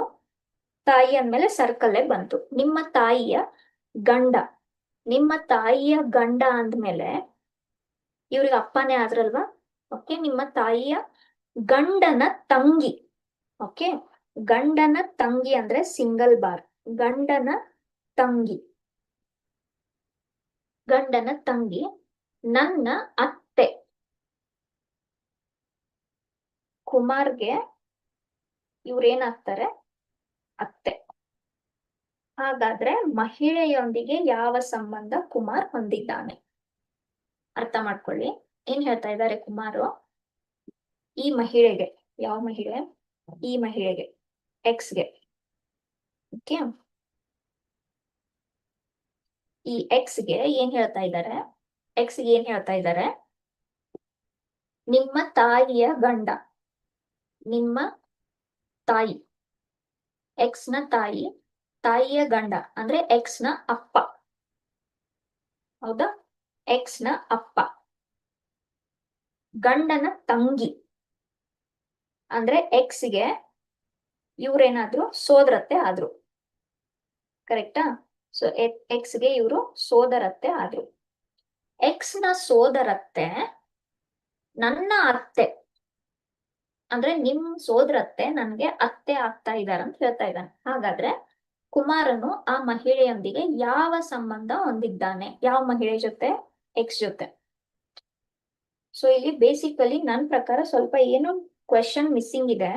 ತಾಯಿ ಅಂದ್ಮೇಲೆ ಸರ್ಕಲ್ಲೇ ಬಂತು. ನಿಮ್ಮ ತಾಯಿಯ ಗಂಡ. ನಿಮ್ಮ ತಾಯಿಯ ಗಂಡ ಅಂದ್ಮೇಲೆ ಇವ್ರಿಗೆ ಅಪ್ಪನೇ ಆದ್ರಲ್ವಾ? ಓಕೆ, ನಿಮ್ಮ ತಾಯಿಯ ಗಂಡನ ತಂಗಿ. ಓಕೆ, ಗಂಡನ ತಂಗಿ ಅಂದ್ರೆ ಸಿಂಗಲ್ ಬಾರ್. ಗಂಡನ ತಂಗಿ, ಗಂಡನ ತಂಗಿ ನನ್ನ ಅತ್ತೆ. ಕುಮಾರ್ಗೆ ಇವ್ರೇನಾಗ್ತಾರೆ? ಅತ್ತೆ. ಹಾಗಾದ್ರೆ ಮಹಿಳೆಯೊಂದಿಗೆ ಯಾವ ಸಂಬಂಧ ಕುಮಾರ್ ಹೊಂದಿದ್ದಾನೆ? ಅರ್ಥ ಮಾಡ್ಕೊಳ್ಳಿ. ಏನ್ ಹೇಳ್ತಾ ಇದ್ದಾರೆ ಕುಮಾರು? ಈ ಮಹಿಳೆಗೆ, ಯಾವ ಮಹಿಳೆ? ಈ ಮಹಿಳೆಗೆ, ಎಕ್ಸ್ಗೆ. ಓಕೆ, ಈ ಎಕ್ಸ್ಗೆ ಏನ್ ಹೇಳ್ತಾ ಇದ್ದಾರೆ? ಎಕ್ಸ್ಗೆ ಏನ್ ಹೇಳ್ತಾ ಇದ್ದಾರೆ? ನಿಮ್ಮ ತಾಯಿಯ ಗಂಡ. ನಿಮ್ಮ ತಾಯಿ, ಎಕ್ಸ್ ನ ತಾಯಿ, ತಾಯಿಯ ಗಂಡ ಅಂದ್ರೆ ಎಕ್ಸ್ ನ ಅಪ್ಪ. ಹೌದಾ? ಎಕ್ಸ್ ನ ಅಪ್ಪ, ಗಂಡನ ತಂಗಿ ಅಂದ್ರೆ ಎಕ್ಸ್ ಗೆ ಇವ್ರೇನಾದ್ರು ಸೋದರತ್ತೆ ಆದ್ರು. ಕರೆಕ್ಟಾ? ಸೊ ಎಕ್ಸ್ ಗೆ ಇವರು ಸೋದರತ್ತೆ ಆದ್ರು. ಎಕ್ಸ್ ನ ಸೋದರತ್ತೆ ನನ್ನ ಅತ್ತೆ ಅಂದ್ರೆ ನಿಮ್ ಸೋದರತ್ತೆ ನನ್ಗೆ ಅತ್ತೆ ಆಗ್ತಾ ಇದಾರೆ ಅಂತ ಹೇಳ್ತಾ ಇದ್ದಾನೆ. ಹಾಗಾದ್ರೆ ಕುಮಾರನು ಆ ಮಹಿಳೆಯೊಂದಿಗೆ ಯಾವ ಸಂಬಂಧ ಹೊಂದಿದ್ದಾನೆ? ಯಾವ ಮಹಿಳೆ ಜೊತೆ? ಎಕ್ಸ್ ಜೊತೆ. ಸೊ ಇಲ್ಲಿ ಬೇಸಿಕಲಿ ನನ್ನ ಪ್ರಕಾರ ಸ್ವಲ್ಪ ಏನೋ ಕ್ವೆಶನ್ ಮಿಸ್ಸಿಂಗ್ ಇದೆ.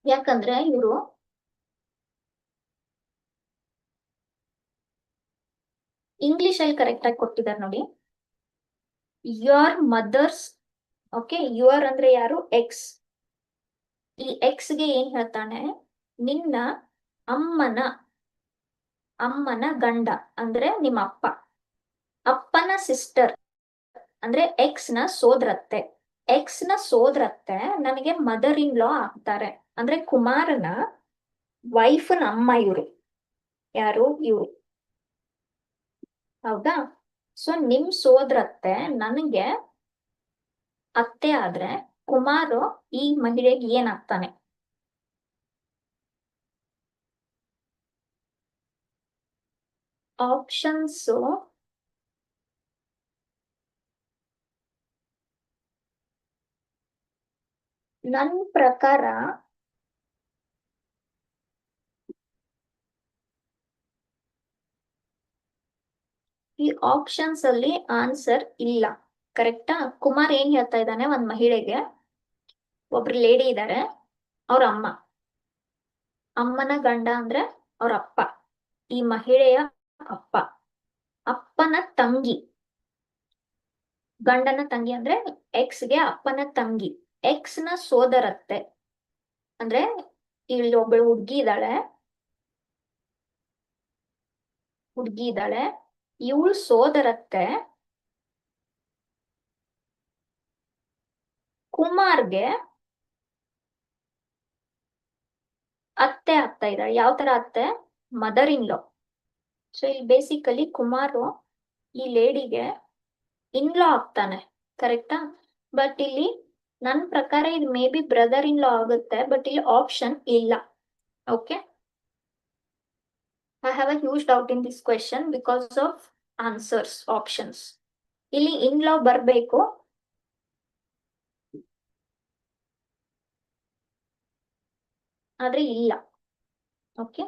ಯಾಕಂದ್ರೆ ಇವರು ಇಂಗ್ಲಿಷ್ ಅಲ್ಲಿ ಕರೆಕ್ಟ್ ಆಗಿ ಕೊಟ್ಟಿದ್ದಾರೆ ನೋಡಿ. ಯುವರ್ ಮದರ್ಸ್, ಓಕೆ, ಯುವರ್ ಅಂದ್ರೆ ಯಾರು? ಎಕ್ಸ್. ಈ ಎಕ್ಸ್ ಗೆ ಏನ್ ಹೇಳ್ತಾನೆ? ನಿನ್ನ ಅಮ್ಮನ ಗಂಡ ಅಂದ್ರೆ ನಿಮ್ಮ ಅಪ್ಪ, ಅಪ್ಪನ ಸಿಸ್ಟರ್ ಅಂದ್ರೆ ಎಕ್ಸ್ ನ ಸೋದರತ್ತೆ. ಎಕ್ಸ್ ನ ಸೋದರತ್ತೆ ನನಗೆ ಮದರ್ ಇನ್ ಲಾ ಆಗ್ತಾರೆ. ಅಂದ್ರೆ ಕುಮಾರನ ವೈಫ್ನ ಅಮ್ಮ ಇವರು. ಯಾರು? ಇವರು. ಹೌದಾ? ಸೊ ನಿಮ್ ಸೋದರತ್ತೆ ನನಗೆ ಅತ್ತೆ ಆದ್ರೆ ಕುಮಾರು ಈ ಮಹಿಳೆಗೆ ಏನಾಗ್ತಾನೆ? ಆಪ್ಷನ್ಸ್ ನನ್ ಪ್ರಕಾರ ಈ ಆಪ್ಷನ್ಸ್ ಅಲ್ಲಿ ಆನ್ಸರ್ ಇಲ್ಲ. ಕರೆಕ್ಟಾ? ಕುಮಾರ್ ಏನ್ ಹೇಳ್ತಾ ಇದ್ದಾನೆ? ಒಂದ್ ಮಹಿಳೆಗೆ ಒಬ್ರು ಲೇಡಿ ಇದ್ದಾರೆ, ಅವ್ರ ಅಮ್ಮ, ಅಮ್ಮನ ಗಂಡ ಅಂದ್ರೆ ಅವ್ರ ಅಪ್ಪ, ಈ ಮಹಿಳೆಯ ಅಪ್ಪ, ಅಪ್ಪನ ತಂಗಿ, ಗಂಡನ ತಂಗಿ ಅಂದ್ರೆ ಎಕ್ಸ್ ಗೆ ಅಪ್ಪನ ತಂಗಿ, ಎಕ್ಸ್ ನ ಸೋದರತ್ತೆ ಅಂದ್ರೆ ಇಲ್ಲಿ ಒಬ್ಬಳು ಹುಡ್ಗಿ ಇದ್ದಾಳೆ, ಇವಳು ಸೋದರತ್ತೆ ಕುಮಾರ್ಗೆ ಅತ್ತೆ ಆಗ್ತಾ ಇದ್ದಾಳೆ. ಯಾವ ತರ ಅತ್ತೆ? Mother in law. ಸೊ ಇಲ್ಲಿ ಬೇಸಿಕಲಿ ಕುಮಾರು ಈ ಲೇಡಿಗೆ ಇನ್ ಲಾ ಆಗ್ತಾನೆ. ಕರೆಕ್ಟಾ? ಬಟ್ ಇಲ್ಲಿ ನನ್ ಪ್ರಕಾರ ಇದು ಮೇ ಬಿ ಬ್ರದರ್ ಇನ್ ಲಾ ಆಗುತ್ತೆ, ಬಟ್ ಇಲ್ಲಿ ಆಪ್ಷನ್ ಇಲ್ಲ. Okay, I have a huge doubt in this question because of answers options. ಇಲ್ಲಿ ಇನ್ ಲಾ ಬರ್ಬೇಕು, ಆದ್ರೆ ಇಲ್ಲ. ಓಕೆ,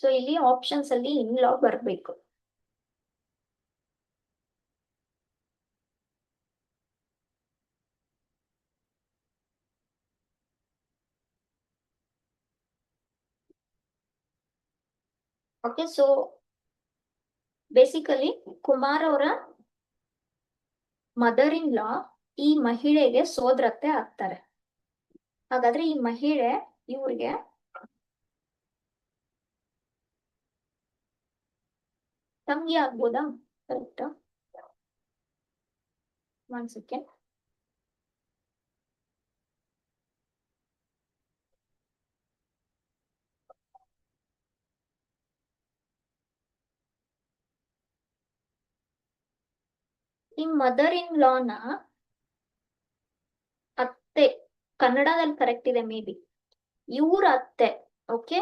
ಸೊ ಇಲ್ಲಿ ಆಪ್ಷನ್ಸ್ ಅಲ್ಲಿ ಇನ್ ಲಾ ಬರ್ಬೇಕು. ಓಕೆ, ಸೊ ಬೇಸಿಕಲಿ ಕುಮಾರ್ ಅವರ ಮದರ್ ಇನ್ ಲಾ ಈ ಮಹಿಳೆಗೆ ಸೋದರತ್ತೆ ಆಗ್ತಾರೆ. ಹಾಗಾದ್ರೆ ಈ ಮಹಿಳೆ ಇವ್ರಿಗೆ ತಂಗಿ ಆಗ್ಬೋದಾ? ಕರೆಕ್ಟ್, ಒಂದ್ ಸೆಕೆಂಡ್. ಈ ಮದರ್ ಇನ್ ಲಾನ ಅತ್ತೆ ಕನ್ನಡದಲ್ಲಿ ಕರೆಕ್ಟ್ ಇದೆ ಮೇ ಬಿ, ಇವ್ರ ಅತ್ತೆ. ಓಕೆ,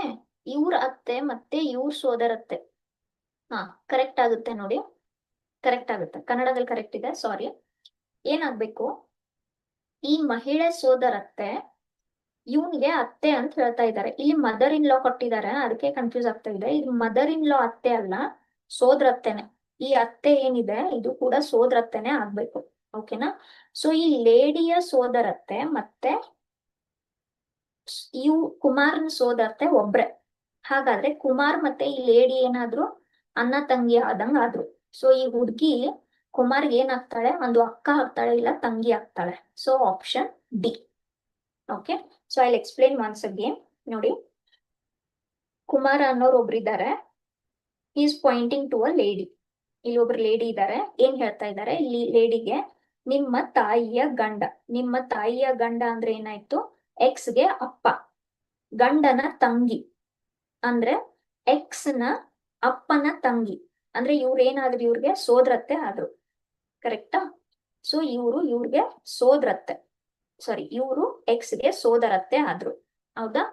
ಇವ್ರ ಅತ್ತೆ ಮತ್ತೆ ಇವ್ರ ಸೋದರತ್ತೆ. ಹಾ, ಕರೆಕ್ಟ್ ಆಗುತ್ತೆ ನೋಡಿ, ಕರೆಕ್ಟ್ ಆಗುತ್ತೆ, ಕನ್ನಡದಲ್ಲಿ ಕರೆಕ್ಟ್ ಇದೆ. ಸಾರಿ, ಏನಾಗ್ಬೇಕು? ಈ ಮಹಿಳೆ ಸೋದರತ್ತೆ ಇವನ್ಗೆ ಅತ್ತೆ ಅಂತ ಹೇಳ್ತಾ ಇದ್ದಾರೆ. ಇಲ್ಲಿ ಮದರ್ ಇನ್ ಲಾ ಕೊಟ್ಟಿದ್ದಾರೆ, ಅದಕ್ಕೆ ಕನ್ಫ್ಯೂಸ್ ಆಗ್ತಾ ಇದೆ. ಇದು ಮದರ್ ಇನ್ ಲಾ ಅತ್ತೆ ಅಲ್ಲ, ಸೋದರತ್ತೆನೆ. ಈ ಅತ್ತೆ ಏನಿದೆ ಇದು ಕೂಡ ಸೋದರತ್ತೆನೆ ಆಗ್ಬೇಕು. ಓಕೆನಾ? ಸೊ ಈ ಲೇಡಿಯ ಸೋದರತ್ತೆ ಮತ್ತೆ ಇವು ಕುಮಾರ್ನ ಸೋದರತ್ತೆ ಒಬ್ರೆ. ಹಾಗಾದ್ರೆ ಕುಮಾರ್ ಮತ್ತೆ ಈ ಲೇಡಿ ಏನಾದ್ರು ಅಣ್ಣ ತಂಗಿ ಆದಂಗ ಆದ್ರು. ಸೊ ಈ ಹುಡ್ಗಿ ಕುಮಾರ್ಗೆ ಏನಾಗ್ತಾಳೆ? ಒಂದು ಅಕ್ಕ ಆಗ್ತಾಳೆ, ಇಲ್ಲ ತಂಗಿ ಆಗ್ತಾಳೆ. So option D. Okay, so I explain once again. ನೋಡಿ, ಕುಮಾರ ಅನ್ನೋರು ಒಬ್ರಿದ್ದಾರೆ, is pointing to a lady. ಇಲ್ಲಿ ಒಬ್ರು ಲೇಡಿ ಇದ್ದಾರೆ, ಏನ್ ಹೇಳ್ತಾ ಇದ್ದಾರೆ? ಇಲ್ಲಿ ಲೇಡಿಗೆ ನಿಮ್ಮ ತಾಯಿಯ ಗಂಡ. ನಿಮ್ಮ ತಾಯಿಯ ಗಂಡ ಅಂದ್ರೆ ಏನಾಯ್ತು? ಎಕ್ಸ್ಗೆ ಅಪ್ಪ. ಗಂಡನ ತಂಗಿ ಅಂದ್ರೆ ಎಕ್ಸ್ ನ ಅಪ್ಪನ ತಂಗಿ. ಅಂದ್ರೆ ಇವ್ರೇನಾದ್ರು ಇವ್ರಿಗೆ ಸೋದರತ್ತೆ ಆದ್ರು. ಕರೆಕ್ಟಾ? ಸೊ ಇವ್ರಿಗೆ ಸೋದರತ್ತೆ. ಸಾರಿ, ಇವರು ಎಕ್ಸ್ಗೆ ಸೋದರತ್ತೆ ಆದ್ರು. ಹೌದಾ?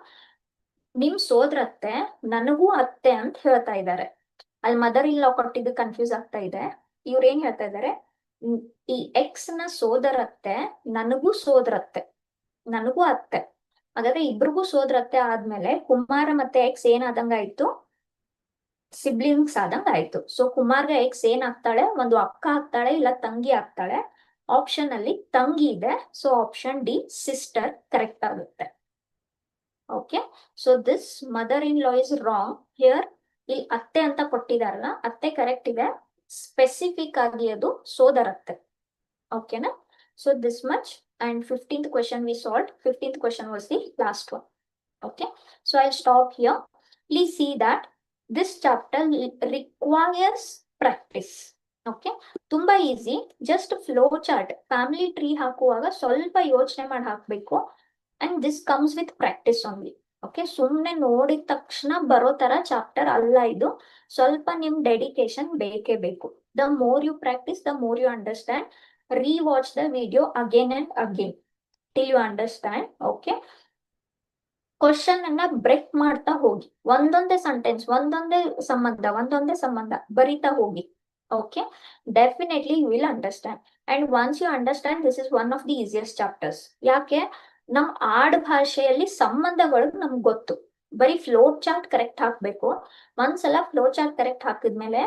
ನಿಮ್ ಸೋದರತ್ತೆ ನನಗೂ ಅತ್ತೆ ಅಂತ ಹೇಳ್ತಾ ಇದ್ದಾರೆ. ಅಲ್ಲಿ ಮದರ್ ಇನ್ ಲಾ ಕೊಟ್ಟಿದ್ದು ಕನ್ಫ್ಯೂಸ್ ಆಗ್ತಾ ಇದೆ. ಇವ್ರು ಏನ್ ಹೇಳ್ತಾ ಇದ್ದಾರೆ? ಈ ಎಕ್ಸ್ ನ ಸೋದರತ್ತೆ ನನಗೂ ಸೋದರತ್ತೆ, ನನಗೂ ಅತ್ತೆ. ಹಾಗಾದ್ರೆ ಇಬ್ರಿಗೂ ಸೋದರತ್ತೆ ಆದ್ಮೇಲೆ ಕುಮಾರ ಮತ್ತೆ ಎಕ್ಸ್ ಏನಾದಂಗಾಯ್ತು? ಸಿಬ್ಲಿಂಗ್ಸ್ ಆದಂಗ ಆಯ್ತು. ಸೊ ಕುಮಾರ್ಗೆ ಎಕ್ಸ್ ಏನ್ ಆಗ್ತಾಳೆ? ಒಂದು ಅಕ್ಕ ಆಗ್ತಾಳೆ, ಇಲ್ಲ ತಂಗಿ ಆಗ್ತಾಳೆ. ಆಪ್ಷನ್ ಅಲ್ಲಿ ತಂಗಿ ಇದೆ, so option D sister correct ಆಗುತ್ತೆ. Okay, so this mother in law is wrong here. ಇಲ್ಲಿ ಅತ್ತೆ ಅಂತ ಕೊಟ್ಟಿದಾರಲ್ಲ, ಅತ್ತೆ ಕರೆಕ್ಟ್ ಇದೆ. ಸ್ಪೆಸಿಫಿಕ್ ಆಗಿ ಅದು ಸೋದರತ್ತೆ. ಓಕೆನಾ? So this much. And 15th question we solved. 15th question was the last one. Okay, so I'll stop here. Please see that this chapter requires practice. Okay, ತುಂಬಾ easy. Just flow chart, family tree ಹಾಕುವಾಗ ಸ್ವಲ್ಪ ಯೋಚನೆ ಮಾಡಿ ಹಾಕ್ಬೇಕು. And this comes with practice only. Okay, ಸುಮ್ಮನೆ ನೋಡಿದ ತಕ್ಷಣ ಬರೋ ತರ ಚಾಪ್ಟರ್ ಅಲ್ಲ ಇದು. ಸ್ವಲ್ಪ ನಿಮ್ ಡೆಡಿಕೇಶನ್ ಬೇಕೇ ಬೇಕು. The more you practise, the more you understand. Rewatch the video again and again till you understand. Okay, question ಅನ್ನ ಬ್ರೇಕ್ ಮಾಡ್ತಾ ಹೋಗಿ. ಒಂದೊಂದೇ ಸೆಂಟೆನ್ಸ್, ಒಂದೊಂದೇ ಸಂಬಂಧ ಬರಿತಾ ಹೋಗಿ. Okay, definitely you will understand. And once you understand, this is one of the easiest chapters. ಯಾಕೆ? ನಮ್ ಆಡ್ ಭಾಷೆಯಲ್ಲಿ ಸಂಬಂಧಗಳು ನಮ್ಗೆ ಗೊತ್ತು. ಬರೀ ಫ್ಲೋ ಚಾರ್ಟ್ ಕರೆಕ್ಟ್ ಹಾಕ್ಬೇಕು. ಒಂದ್ಸಲ ಫ್ಲೋ ಚಾರ್ಟ್ ಕರೆಕ್ಟ್ ಹಾಕಿದ್ಮೇಲೆ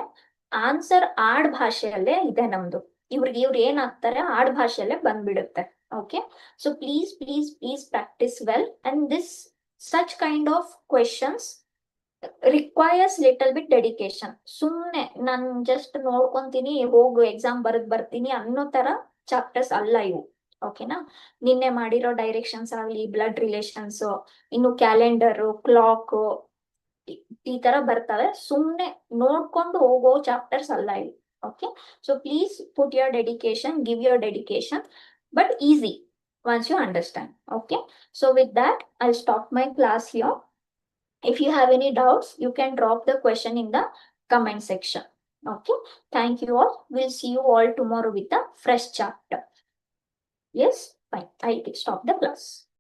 ಆನ್ಸರ್ ಆಡ್ ಭಾಷೆಯಲ್ಲೇ ಇದೆ ನಮ್ದು. ಇವ್ರು ಏನಾಗ್ತಾರೆ, ಆಡ್ ಭಾಷೆಯಲ್ಲೇ ಬಂದ್ಬಿಡುತ್ತೆ. Okay, so please practice well. And this such kind of questions requires little bit dedication. ಸುಮ್ನೆ ನಾನ್ ಜಸ್ಟ್ ನೋಡ್ಕೊಂತೀನಿ, ಹೋಗು ಎಕ್ಸಾಮ್ ಬರ್ತೀನಿ ಅನ್ನೋ ತರ ಚಾಪ್ಟರ್ಸ್ ಅಲ್ಲ ಇವು. ಓಕೆನಾ? ನಿನ್ನೆ ಮಾಡಿರೋ ಡೈರೆಕ್ಷನ್ಸ್ ಆಗ್ಲಿ, ಬ್ಲಡ್ ರಿಲೇಷನ್ಸ್, ಇನ್ನು ಕ್ಯಾಲೆಂಡರ್, ಕ್ಲಾಕ್, ಈ ತರ ಬರ್ತವೆ. ಸುಮ್ನೆ ನೋಡ್ಕೊಂಡು ಹೋಗೋ ಚಾಪ್ಟರ್ಸ್ ಅಲ್ಲ ಇವು. Okay, so please put your dedication, give your dedication, but easy once you understand. Okay, so with that I'll stop my class here. If you have any doubts, you can drop the question in the comment section. Okay, thank you all. We'll see you all tomorrow with a fresh chapter. Yes, fine, I'll stop the class.